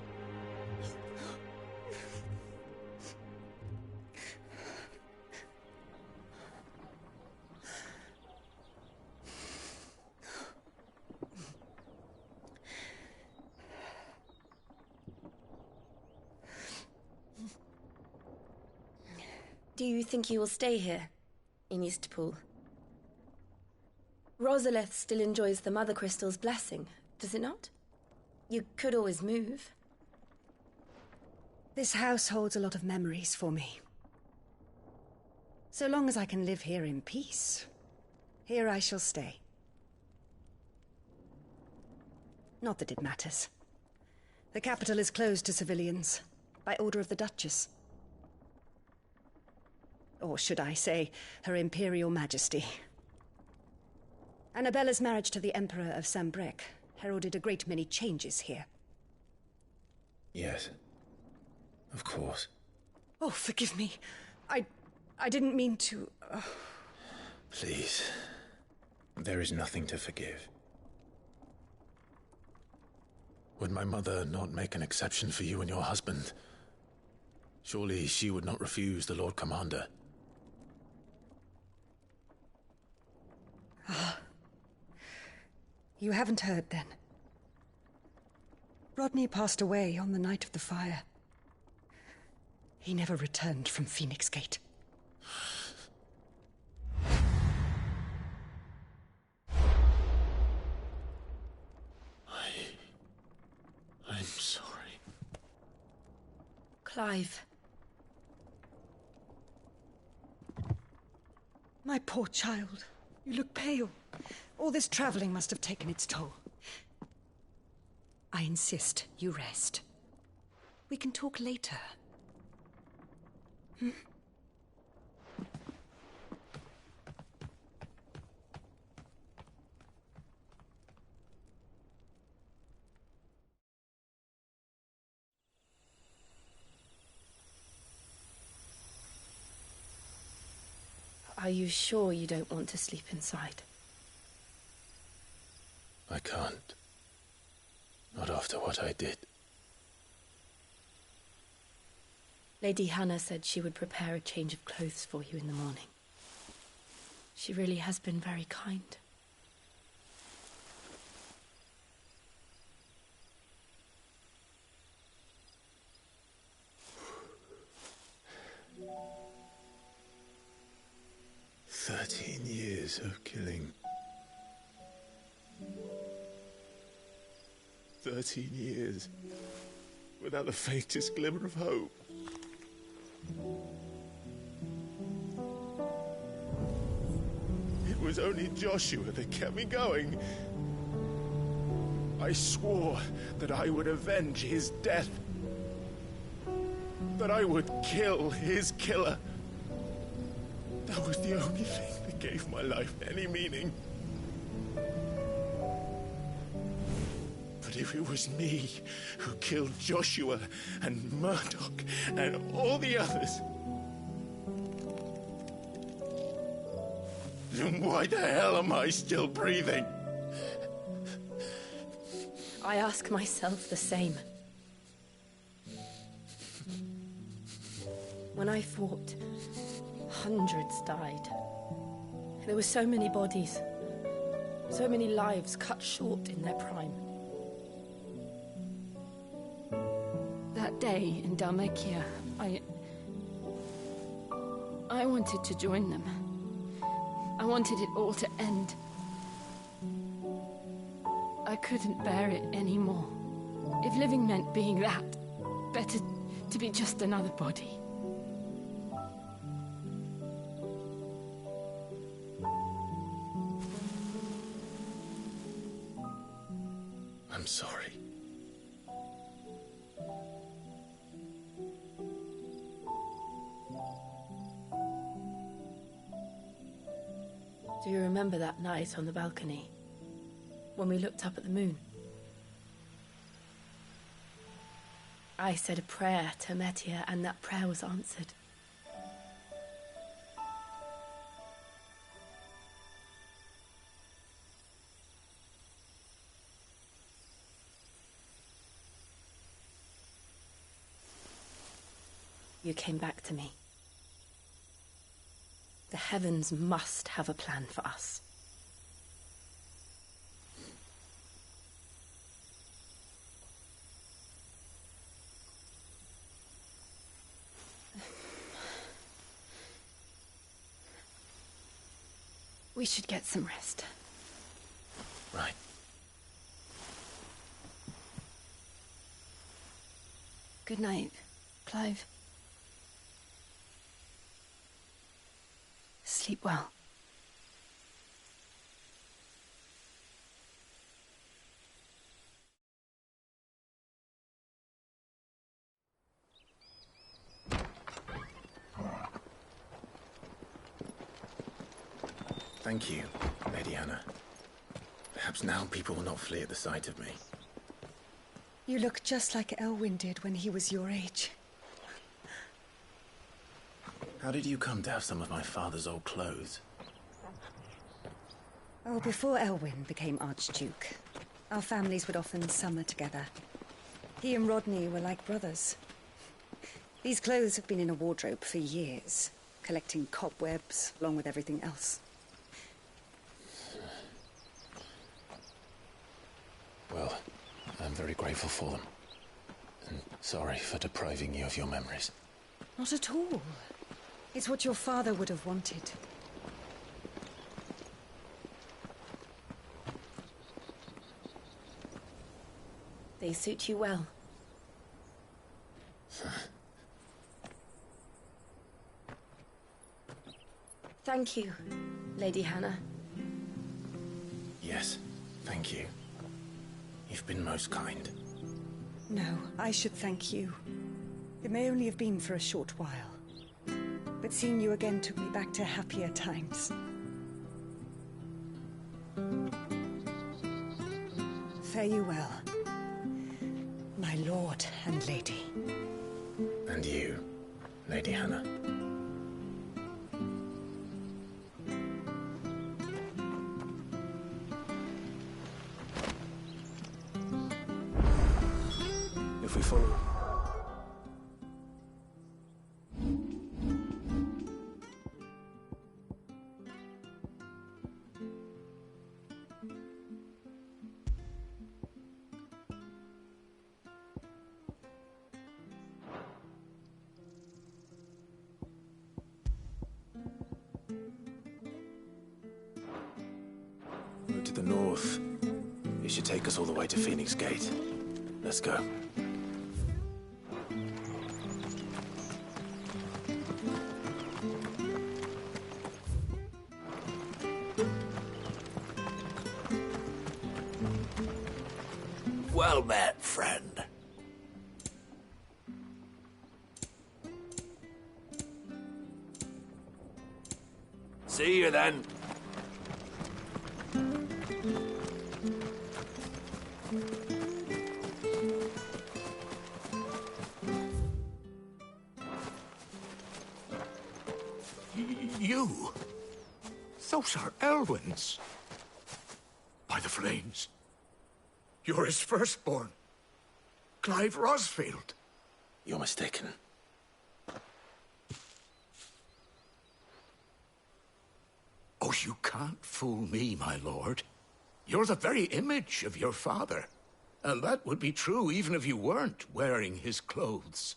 S1: Do you think you will stay here, in Eastpool? Rosalith still enjoys the Mother Crystal's blessing, does it not? You could always move.
S17: This house holds a lot of memories for me. So long as I can live here in peace, here I shall stay. Not that it matters. The capital is closed to civilians, by order of the Duchess. Or should I say, Her Imperial Majesty. Annabella's marriage to the Emperor of Sambrec heralded a great many changes here.
S3: yes, of course.
S17: Oh, forgive me. I didn't mean to...
S3: Please, there is nothing to forgive. Would my mother not make an exception for you and your husband? Surely she would not refuse the Lord Commander.
S17: You haven't heard, then. Rodney passed away on the night of the fire. He never returned from Phoenix Gate.
S3: I'm sorry.
S1: Clive.
S17: My poor child. You look pale. All this traveling must have taken its toll. I insist you rest. We can talk later. Hmm?
S8: Are you sure you don't want to sleep inside?
S3: I can't. Not after what I did.
S8: Lady Hannah said she would prepare a change of clothes for you in the morning. She really has been very kind.
S3: Years of killing. 13 years without the faintest glimmer of hope. It was only Joshua that kept me going. I swore that I would avenge his death. That I would kill his killer. That was the only thing that gave my life any meaning. But if it was me who killed Joshua and Murdoch and all the others, then why the hell am I still breathing?
S8: I ask myself the same. When I fought, hundreds died. There were so many bodies, so many lives cut short in their prime. That day in Dalmacia, I wanted to join them. I wanted it all to end. I couldn't bear it anymore. If living meant being that, better to be just another body.
S3: I'm sorry.
S8: Do you remember that night on the balcony, when we looked up at the moon? I said a prayer to Metia, and that prayer was answered. You came back to me. The heavens must have a plan for us. We should get some rest.
S3: Right.
S8: Good night, Clive. Sleep well.
S3: Thank you, Lady Hannah. Perhaps now people will not flee at the sight of me.
S17: You look just like Elwyn did when he was your age.
S3: How did you come to have some of my father's old clothes?
S17: Oh, before Elwyn became Archduke, our families would often summer together. He and Rodney were like brothers. These clothes have been in a wardrobe for years, collecting cobwebs along with everything else.
S3: Well, I'm very grateful for them. And sorry for depriving you of your memories.
S17: Not at all. It's what your father would have wanted.
S8: They suit you well. Thank you, Lady Hannah.
S3: Yes, thank you. You've been most kind.
S17: No, I should thank you. It may only have been for a short while, but seeing you again took me back to happier times. Fare you well, my lord and lady.
S3: And you, Lady Hannah.
S15: funny.
S3: Road to the north. It should take us all the way to Phoenix Gate. Let's go.
S18: Well met, friend. See you then. You? Those are Elwyn's. By the flames. You're his firstborn. Clive Rosfield.
S3: You're mistaken.
S18: Oh, you can't fool me, my lord. You're the very image of your father. And that would be true even if you weren't wearing his clothes.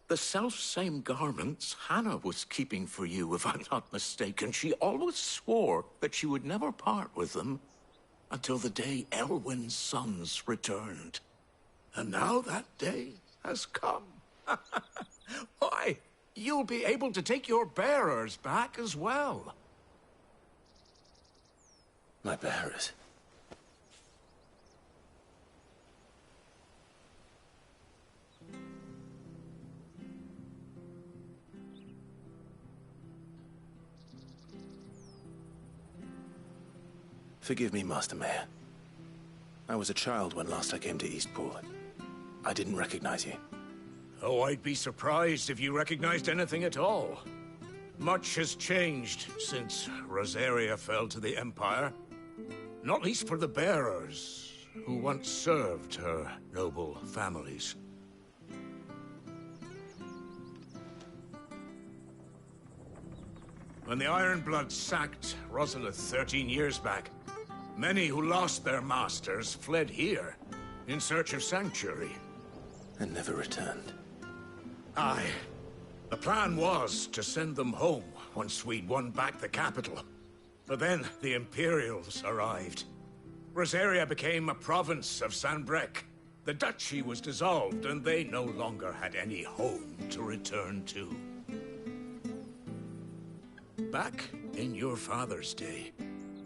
S18: The self-same garments Hannah was keeping for you, if I'm not mistaken. She always swore that she would never part with them until the day Elwyn's sons returned. And now that day has come. Why, you'll be able to take your bearers back as well.
S3: My bearers? Forgive me, Master Mayor. I was a child when last I came to Eastpool. I didn't recognize you.
S18: Oh, I'd be surprised if you recognized anything at all. Much has changed since Rosaria fell to the Empire. Not least for the bearers, who once served her noble families. When the Ironbloods sacked Rosalith 13 years back, many who lost their masters fled here in search of sanctuary.
S3: And never returned.
S18: Aye. The plan was to send them home once we'd won back the capital. But then the Imperials arrived. Rosaria became a province of Sanbreque. The duchy was dissolved, and they no longer had any home to return to. Back in your father's day,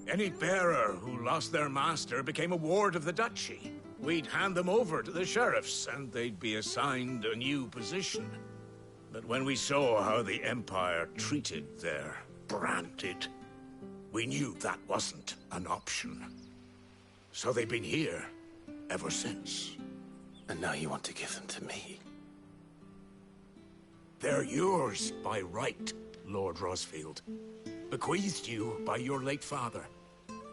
S18: any bearer who lost their master became a ward of the duchy. We'd hand them over to the sheriffs, and they'd be assigned a new position. But when we saw how the Empire treated their branded, we knew that wasn't an option. So they've been here ever since.
S3: And now you want to give them to me?
S18: They're yours by right, Lord Rosfield. Bequeathed you by your late father.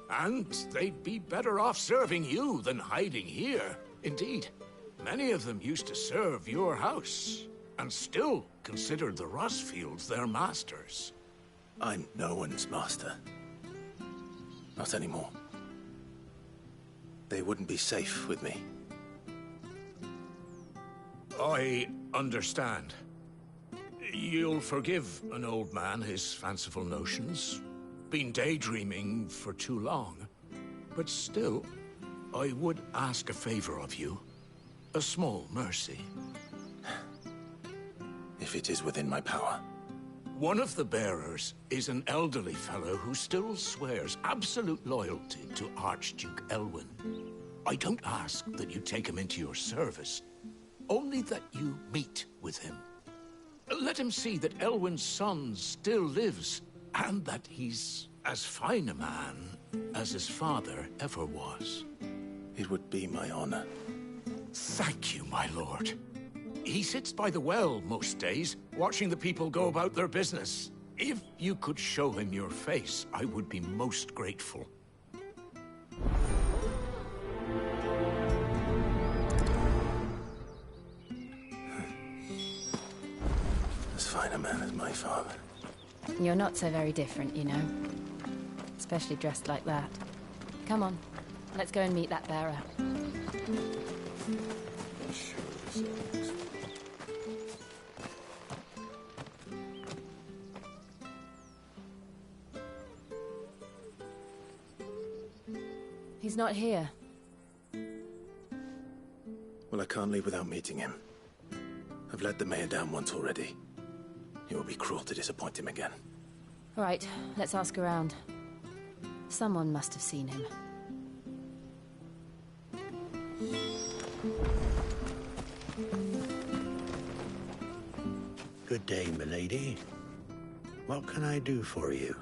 S18: And they'd be better off serving you than hiding here. Indeed, many of them used to serve your house, and still considered the Rosfields their masters.
S3: I'm no one's master. Not anymore. They wouldn't be safe with me.
S18: I understand. You'll forgive an old man his fanciful notions. Been daydreaming for too long. But still, I would ask a favor of you. A small mercy.
S3: If it is within my power.
S18: One of the bearers is an elderly fellow who still swears absolute loyalty to Archduke Elwyn. I don't ask that you take him into your service, only that you meet with him. Let him see that Elwyn's son still lives, and that he's as fine a man as his father ever was.
S3: It would be my honor.
S18: Thank you, my lord. He sits by the well most days, watching the people go about their business. If you could show him your face, I would be most grateful.
S3: fine a man as my father.
S1: You're not so very different, you know. Especially dressed like that. Come on, let's go and meet that bearer. He's not here.
S3: Well, I can't leave without meeting him. I've let the mayor down once already. It will be cruel to disappoint him again.
S1: All right, let's ask around. Someone must have seen him.
S19: Good day, milady. What can I do for you?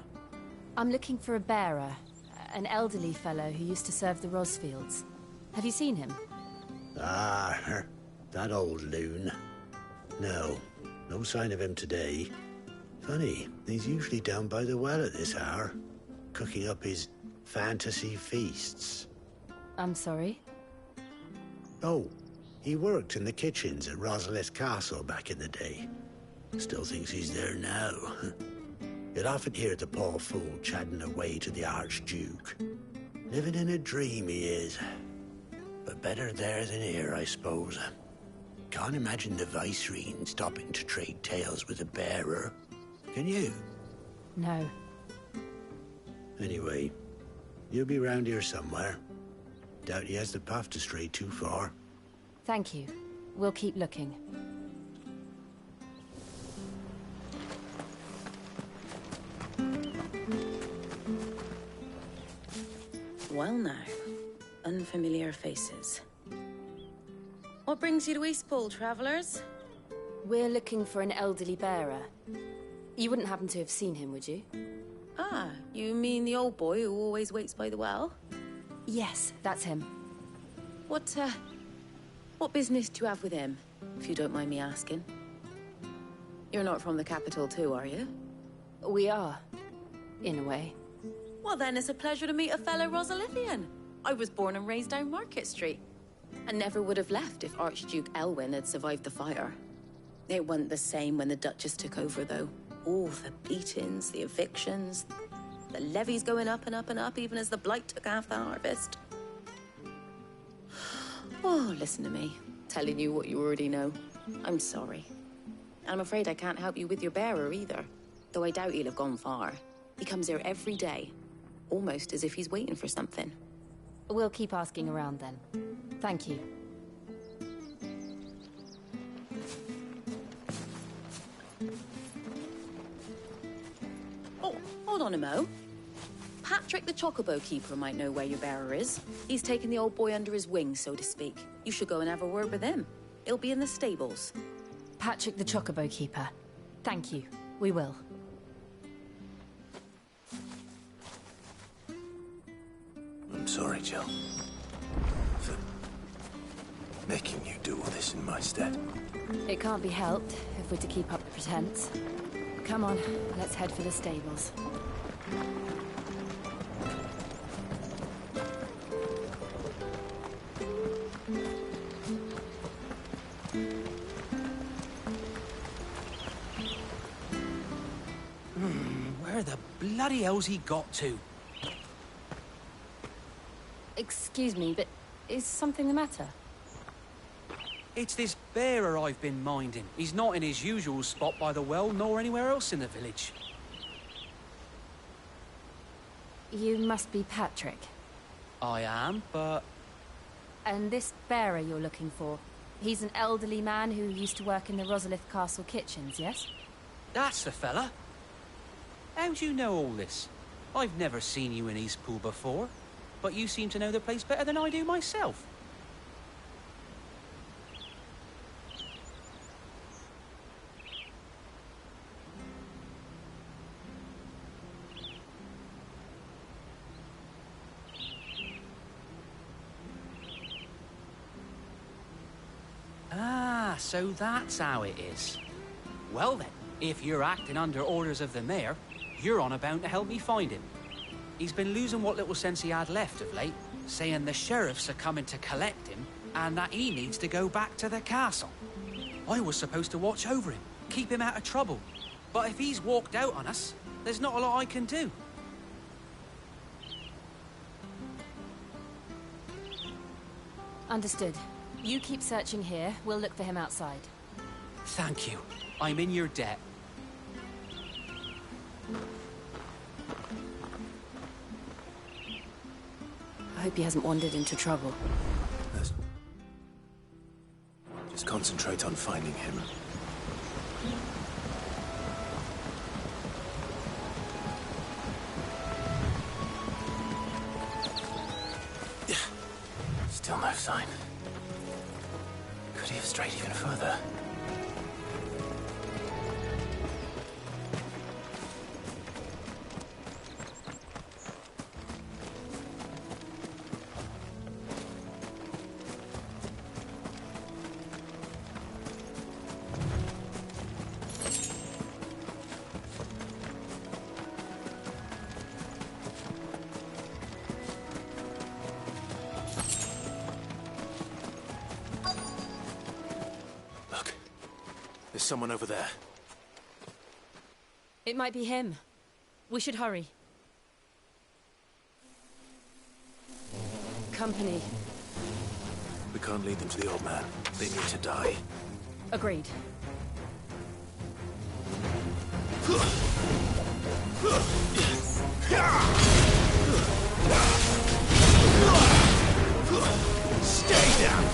S1: I'm looking for a bearer. An elderly fellow who used to serve the Rosfields. Have you seen him?
S19: Ah, that old loon. No sign of him today. Funny, he's usually down by the well at this hour, cooking up his fantasy feasts.
S1: I'm sorry?
S19: Oh, he worked in the kitchens at Rosalith Castle back in the day. Still thinks he's there now. You'd often hear the poor fool chatting away to the Archduke. Living in a dream he is. But better there than here, I suppose. Can't imagine the Vicereine stopping to trade tales with a bearer. Can you?
S1: No.
S19: Anyway, you'll be round here somewhere. Doubt he has the path to stray too far.
S1: Thank you. We'll keep looking.
S6: Well now, unfamiliar faces. What brings you to Eastpool, travellers?
S1: We're looking for an elderly bearer. You wouldn't happen to have seen him, would you?
S6: Ah, you mean the old boy who always waits by the well?
S1: Yes, that's him.
S6: What business do you have with him, if you don't mind me asking? You're not from the capital too, are you?
S1: We are, in a way.
S6: Well then, it's a pleasure to meet a fellow Rosalithian. I was born and raised down Market Street. And never would have left if Archduke Elwyn had survived the fire. It wasn't the same when the Duchess took over, though. All the beatings, the evictions, the levies going up and up and up, even as the blight took half the harvest. Oh, listen to me, telling you what you already know. I'm sorry. And I'm afraid I can't help you with your bearer either, though I doubt he'll have gone far. He comes here every day, almost as if he's waiting for something.
S1: We'll keep asking around then. Thank you.
S6: Oh, hold on a mo. Patrick the Chocobo Keeper might know where your bearer is. He's taken the old boy under his wing, so to speak. You should go and have a word with him. He'll be in the stables.
S1: Patrick the Chocobo Keeper. Thank you. We will.
S3: I'm sorry, Jill. For making you do all this in my stead.
S1: It can't be helped if we're to keep up the pretense. Come on, let's head for the stables.
S10: Where the bloody hell's he got to?
S1: Excuse me, but is something the matter?
S10: It's this bearer I've been minding. He's not in his usual spot by the well, nor anywhere else in the village.
S1: You must be Patrick.
S10: I am, but...
S1: And this bearer you're looking for, he's an elderly man who used to work in the Rosalith Castle kitchens, yes?
S10: That's the fella. How do you know all this? I've never seen you in Eastpool before, but you seem to know the place better than I do myself. Ah, so that's how it is. Well then, if you're acting under orders of the mayor, you're on about to help me find him. He's been losing what little sense he had left of late, saying the sheriffs are coming to collect him and that he needs to go back to the castle. I was supposed to watch over him, keep him out of trouble. But if he's walked out on us, there's not a lot I can do.
S1: Understood. You keep searching here. We'll look for him outside.
S10: Thank you. I'm in your debt.
S1: I hope he hasn't wandered into trouble.
S3: Let's just concentrate on finding him. Still no sign. Could he have strayed even further? There's someone over there.
S1: It might be him. We should hurry. Company.
S3: We can't lead them to the old man. They need to die.
S1: Agreed.
S3: Stay down!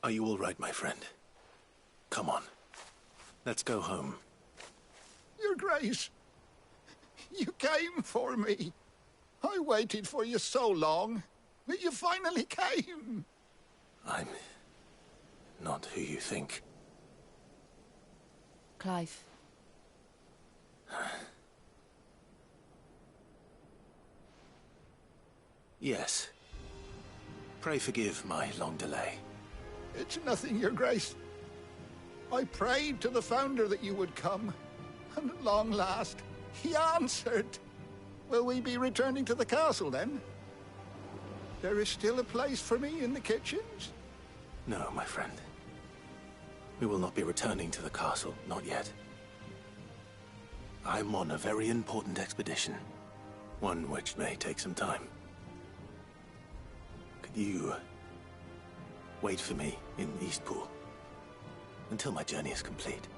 S3: Are you all right, my friend? Come on. Let's go home.
S13: Your Grace, you came for me. I waited for you so long, but you finally came.
S3: I'm not who you think.
S1: Clive.
S3: Yes. Pray forgive my long delay.
S13: It's nothing, Your Grace. I prayed to the Founder that you would come, and at long last, he answered. Will we be returning to the castle, then? There is still a place for me in the kitchens?
S3: No, my friend. We will not be returning to the castle, not yet. I'm on a very important expedition, one which may take some time. Could you wait for me in Eastpool until my journey is complete?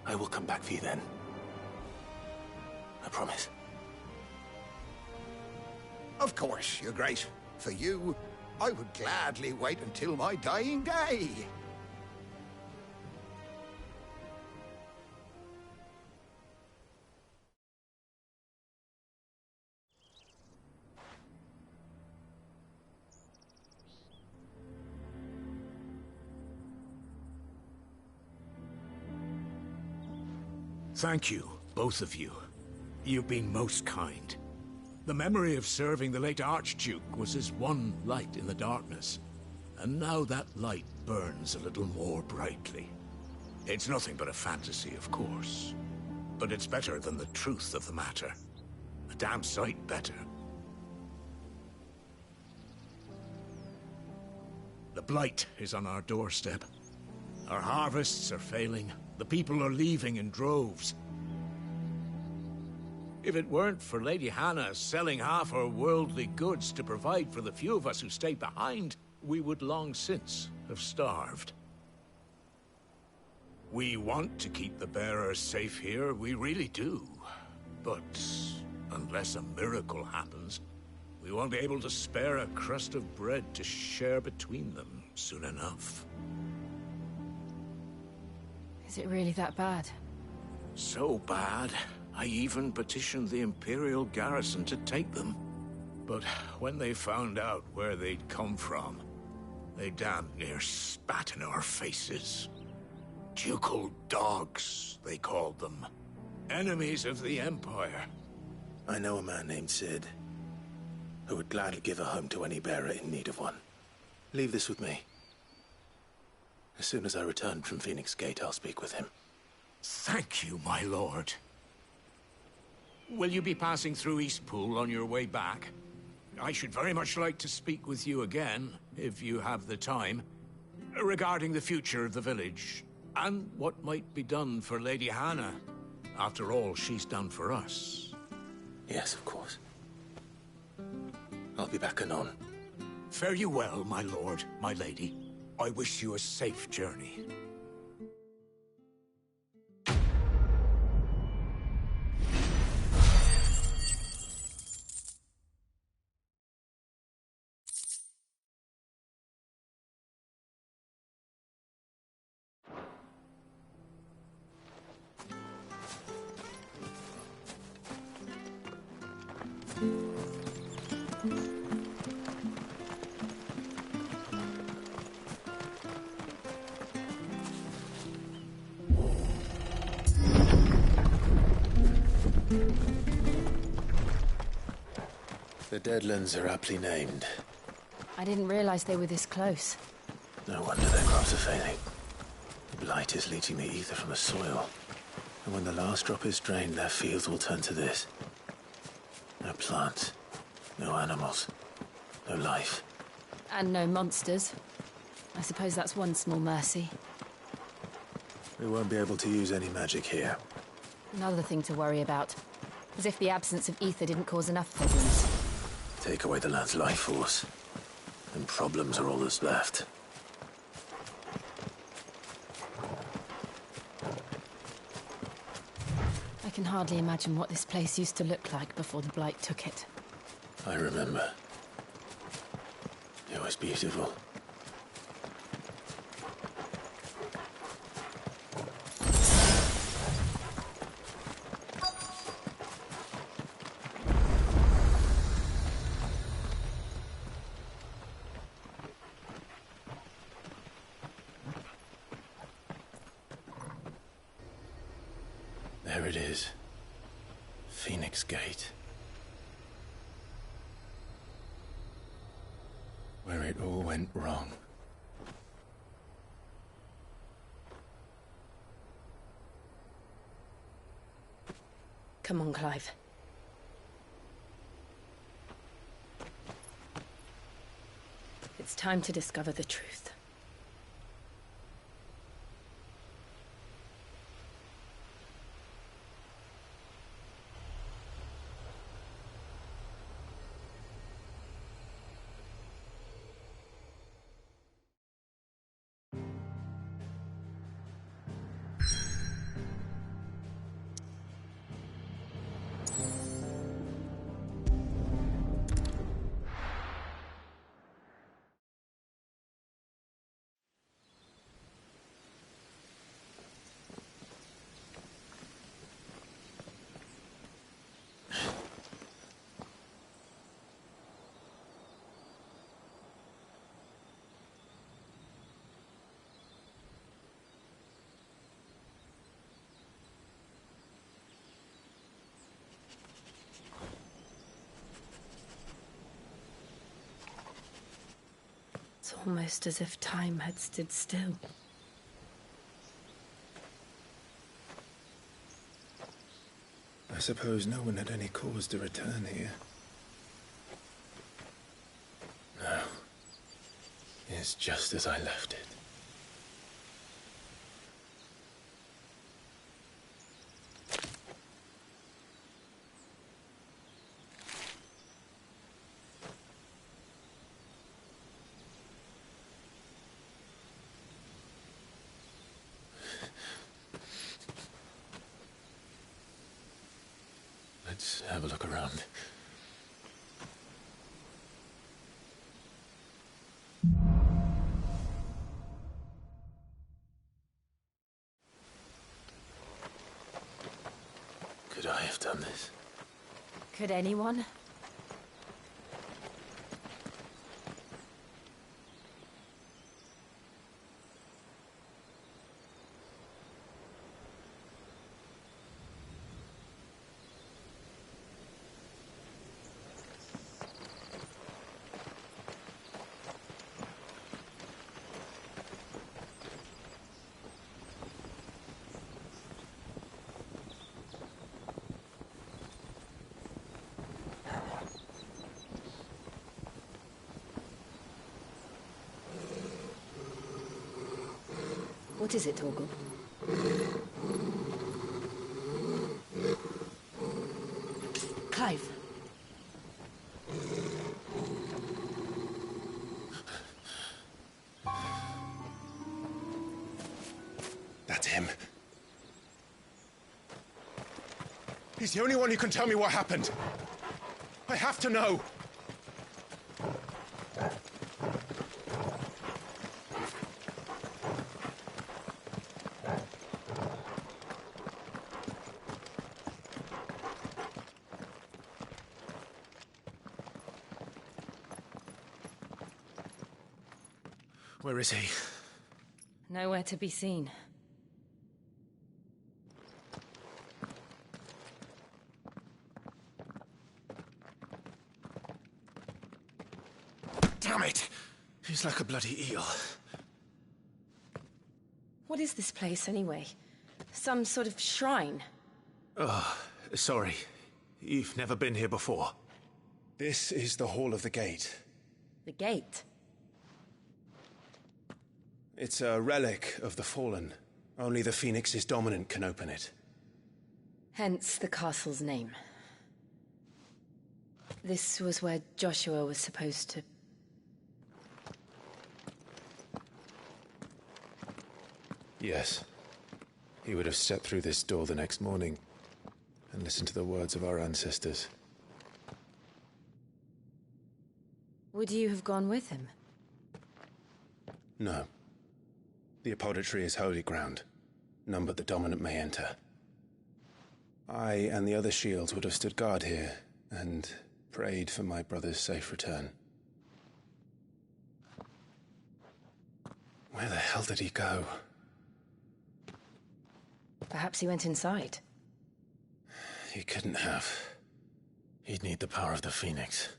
S3: I will come back for you then. I promise.
S13: Of course, Your Grace. For you, I would gladly wait until my dying day.
S18: Thank you, both of you. You've been most kind. The memory of serving the late Archduke was as one light in the darkness, and now that light burns a little more brightly. It's nothing but a fantasy, of course, but it's better than the truth of the matter. A damn sight better. The blight is on our doorstep. Our harvests are failing. The people are leaving in droves. If it weren't for Lady Hannah selling half her worldly goods to provide for the few of us who stayed behind, we would long since have starved. We want to keep the bearers safe here, we really do. But unless a miracle happens, we won't be able to spare a crust of bread to share between them soon enough.
S1: Is it really that bad?
S18: So bad, I even petitioned the Imperial garrison to take them. But when they found out where they'd come from, they damn near spat in our faces. Ducal dogs, they called them. Enemies of the Empire.
S3: I know a man named Sid, who would gladly give a home to any bearer in need of one. Leave this with me. As soon as I return from Phoenix Gate, I'll speak with him.
S18: Thank you, my lord. Will you be passing through Eastpool on your way back? I should very much like to speak with you again, if you have the time, regarding the future of the village, and what might be done for Lady Hannah. After all she's done for us.
S3: Yes, of course. I'll be back anon.
S18: Fare you well, my lord, my lady. I wish you a safe journey.
S3: The Deadlands are aptly named.
S1: I didn't realize they were this close.
S3: No wonder their crops are failing. The blight is leaching the ether from the soil. And when the last drop is drained, their fields will turn to this. No plants, no animals, no life.
S1: And no monsters. I suppose that's one small mercy.
S3: We won't be able to use any magic here.
S1: Another thing to worry about. As if the absence of ether didn't cause enough problems.
S3: Take away the land's life force, and problems are all that's left.
S1: I can hardly imagine what this place used to look like before the Blight took it.
S3: I remember. It was beautiful. There it is. Phoenix Gate. Where it all went wrong.
S1: Come on, Clive. It's time to discover the truth. It's almost as if time had stood still.
S3: I suppose no one had any cause to return here. No. It's just as I left it. Let's have a look around. Could I have done this?
S1: Could anyone? What is it, Torgal? Clive.
S3: That's him. He's the only one who can tell me what happened. I have to know. Where is he?
S1: Nowhere to be seen.
S3: Damn it! He's like a bloody eel.
S1: What is this place, anyway? Some sort of shrine?
S3: Oh, sorry. You've never been here before. This is the Hall of the Gate.
S1: The gate?
S3: It's a relic of the Fallen. Only the Phoenix's dominant can open it.
S1: Hence the castle's name. This was where Joshua was supposed to...
S3: Yes. He would have stepped through this door the next morning and listened to the words of our ancestors.
S1: Would you have gone with him?
S3: No. The apodatory is holy ground. None but the dominant may enter. I and the other shields would have stood guard here and prayed for my brother's safe return. Where the hell did he go?
S1: Perhaps he went inside.
S3: He couldn't have. He'd need the power of the Phoenix.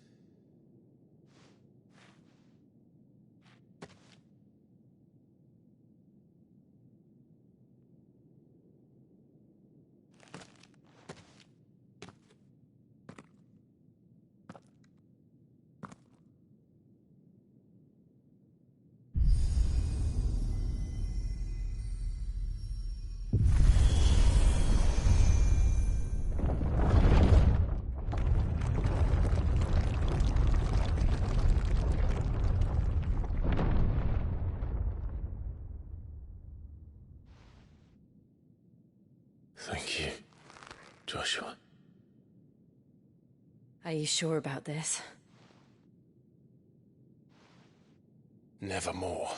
S3: Thank you, Joshua.
S1: Are you sure about this?
S3: Nevermore.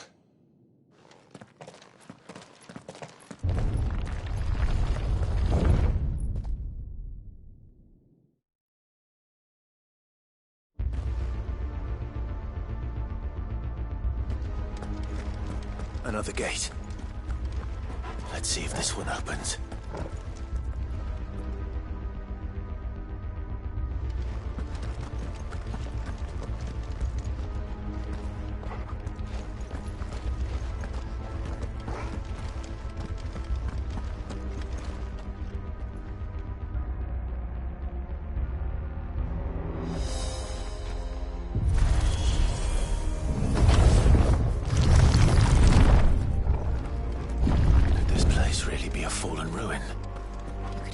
S3: Another gate. Let's see if this one opens.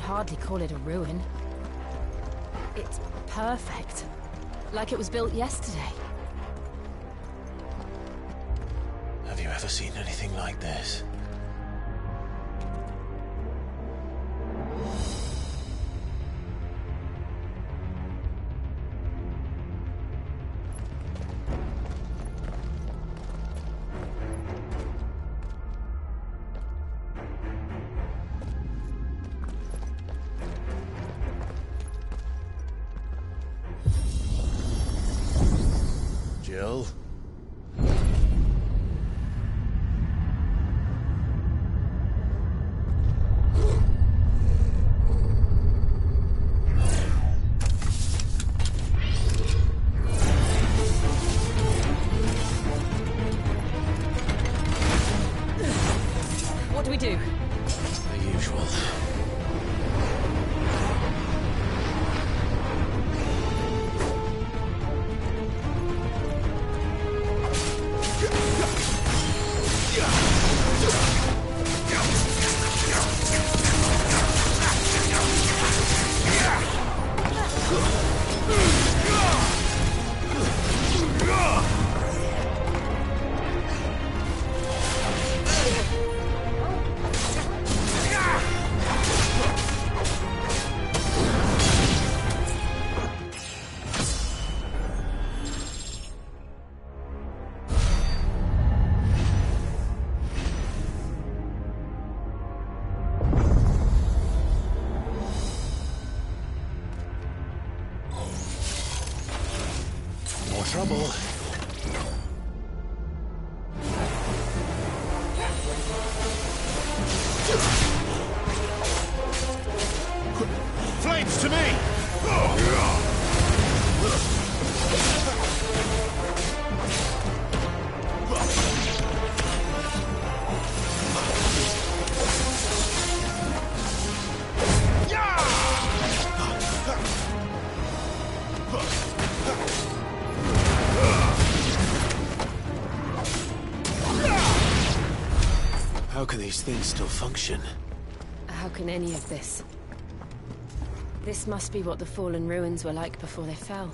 S1: Hardly call it a ruin. It's perfect. Like it was built yesterday.
S3: Have you ever seen anything like this? Jill.
S1: What do we do?
S3: The usual. More trouble. Flames to me! How can these things still function?
S1: How can any of this? This must be what the fallen ruins were like before they fell.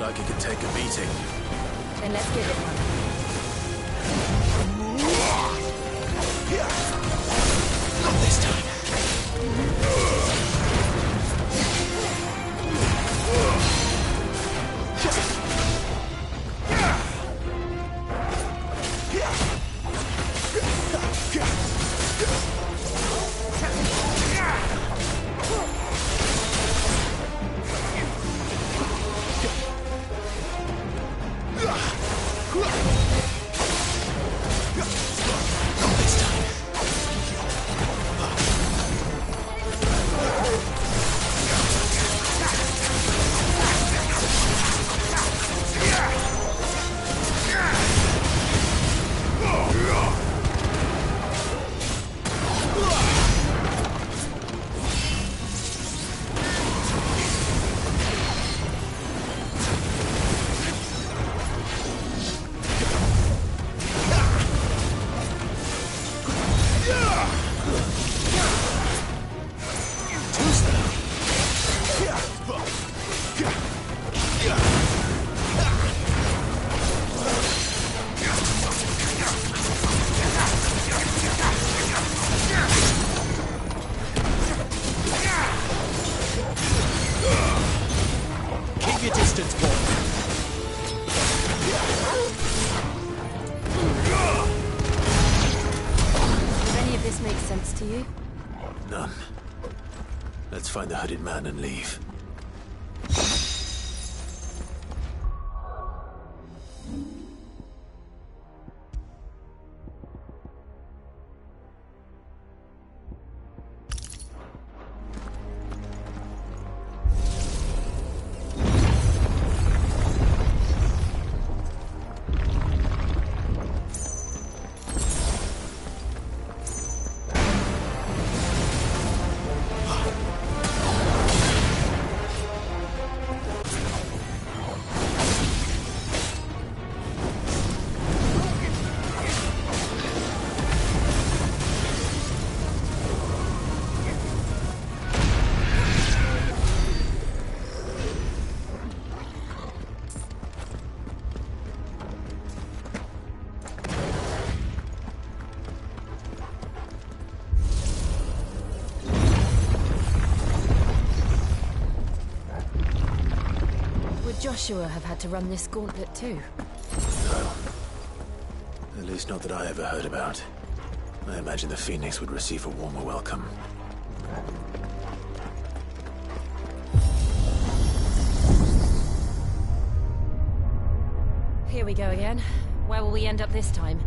S3: Like it could take a beating.
S1: Then let's give it one.
S3: Not this time. Find the hooded man and leave.
S1: Joshua have had to run this gauntlet too?
S3: No. At least not that I ever heard about. I imagine the Phoenix would receive a warmer welcome.
S1: Here we go again. Where will we end up this time?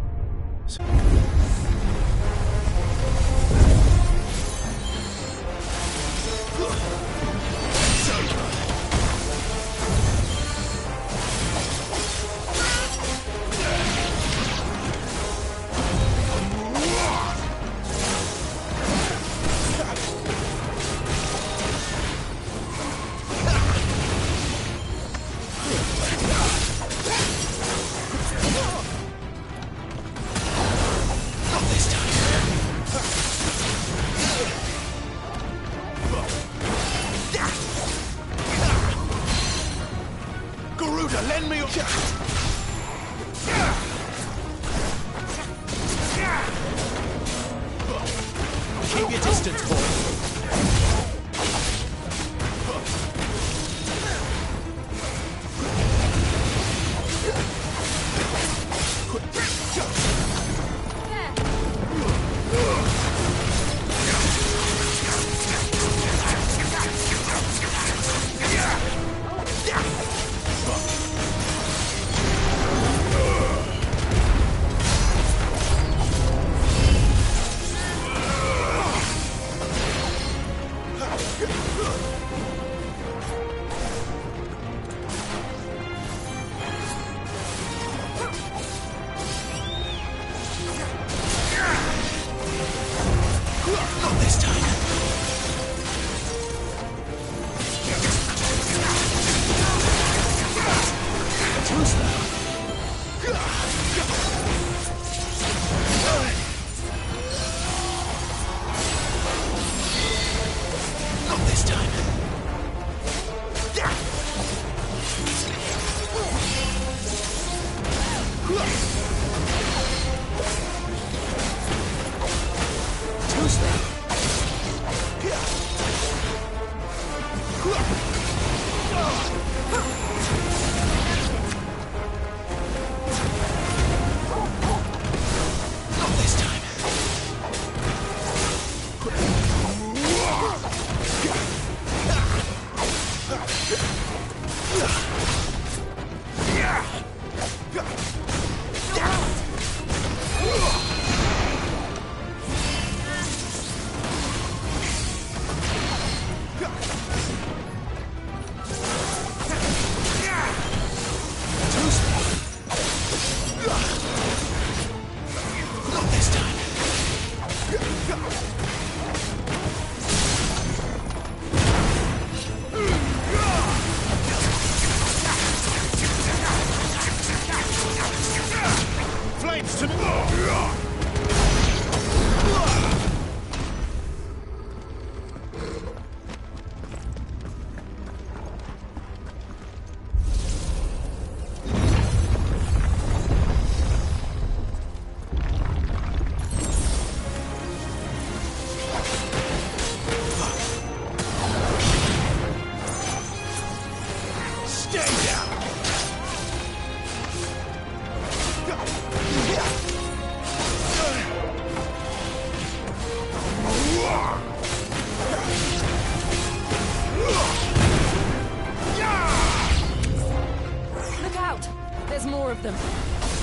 S3: Keep your distance, boy.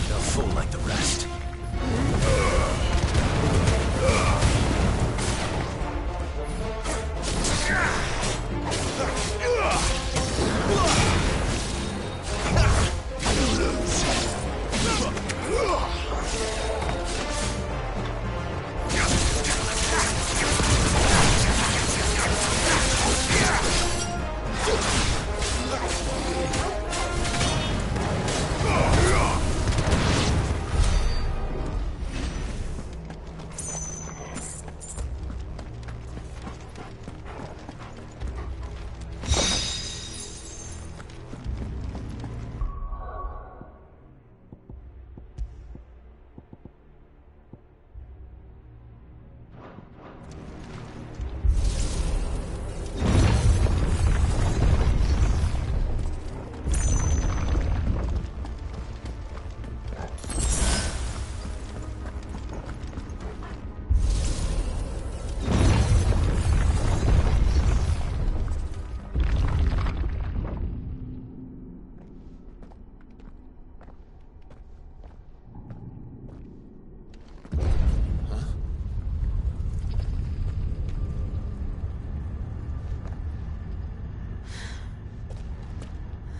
S3: They'll fall like the rest.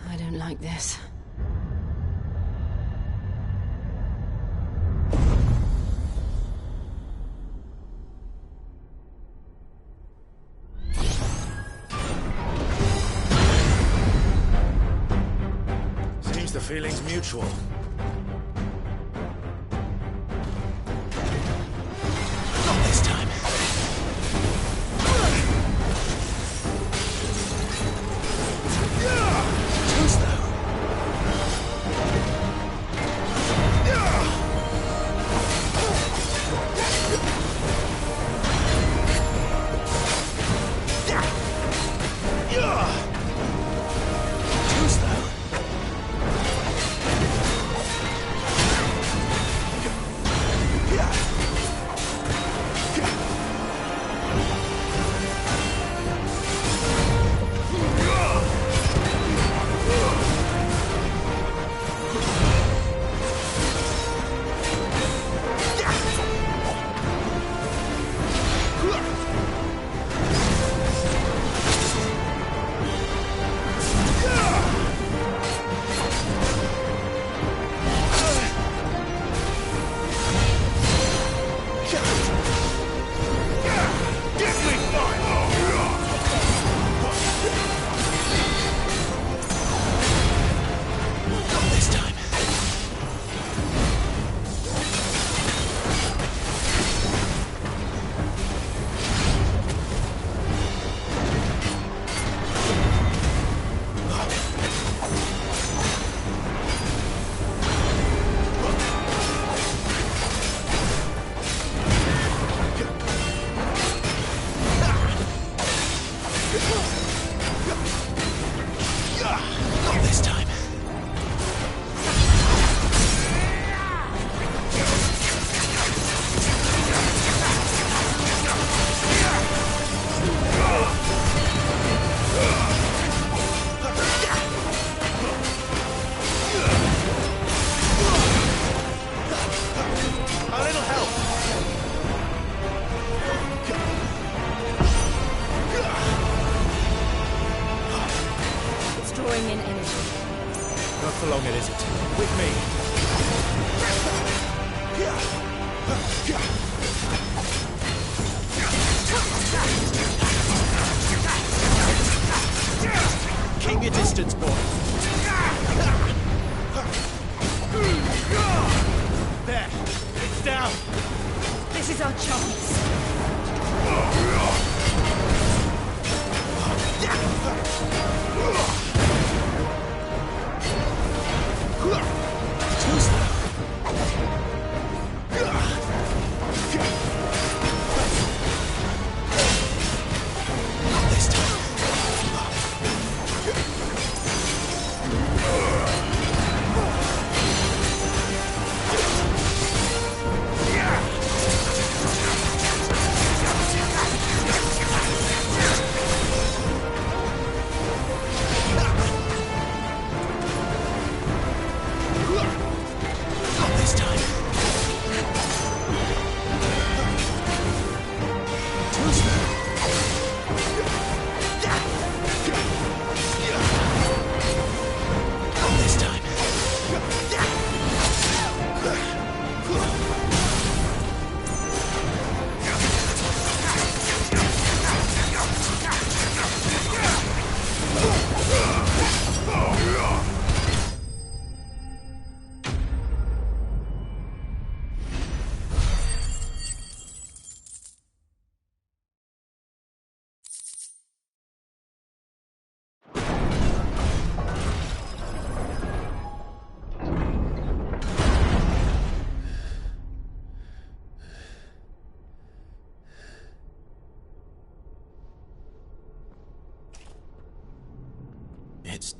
S1: I don't like this.
S3: Seems the feeling's mutual. Not this time. Too slow. Too slow. Not this time. A little help.
S1: It's drawing in energy.
S3: Not for long, it isn't. With me. Keep your distance, boy. There. It's down.
S1: This is our chance.
S3: Too slow. Not this time.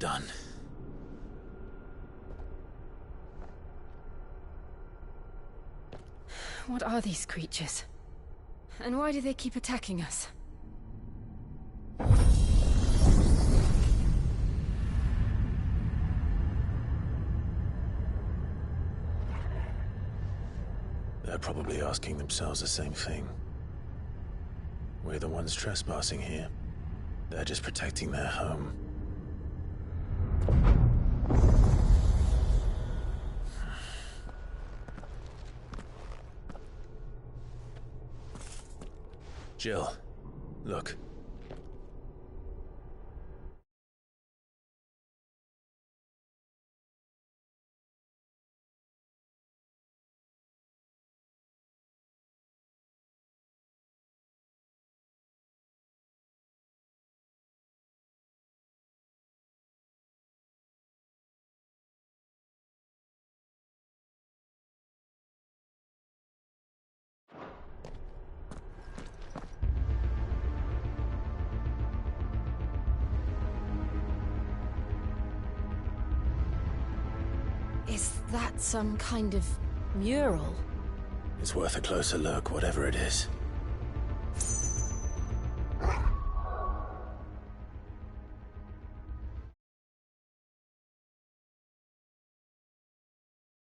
S3: done.
S1: What are these creatures? And why do they keep attacking us?
S3: They're probably asking themselves the same thing. We're the ones trespassing here. They're just protecting their home. Jill, look.
S1: Is that some kind of mural?
S3: It's worth a closer look, whatever it is.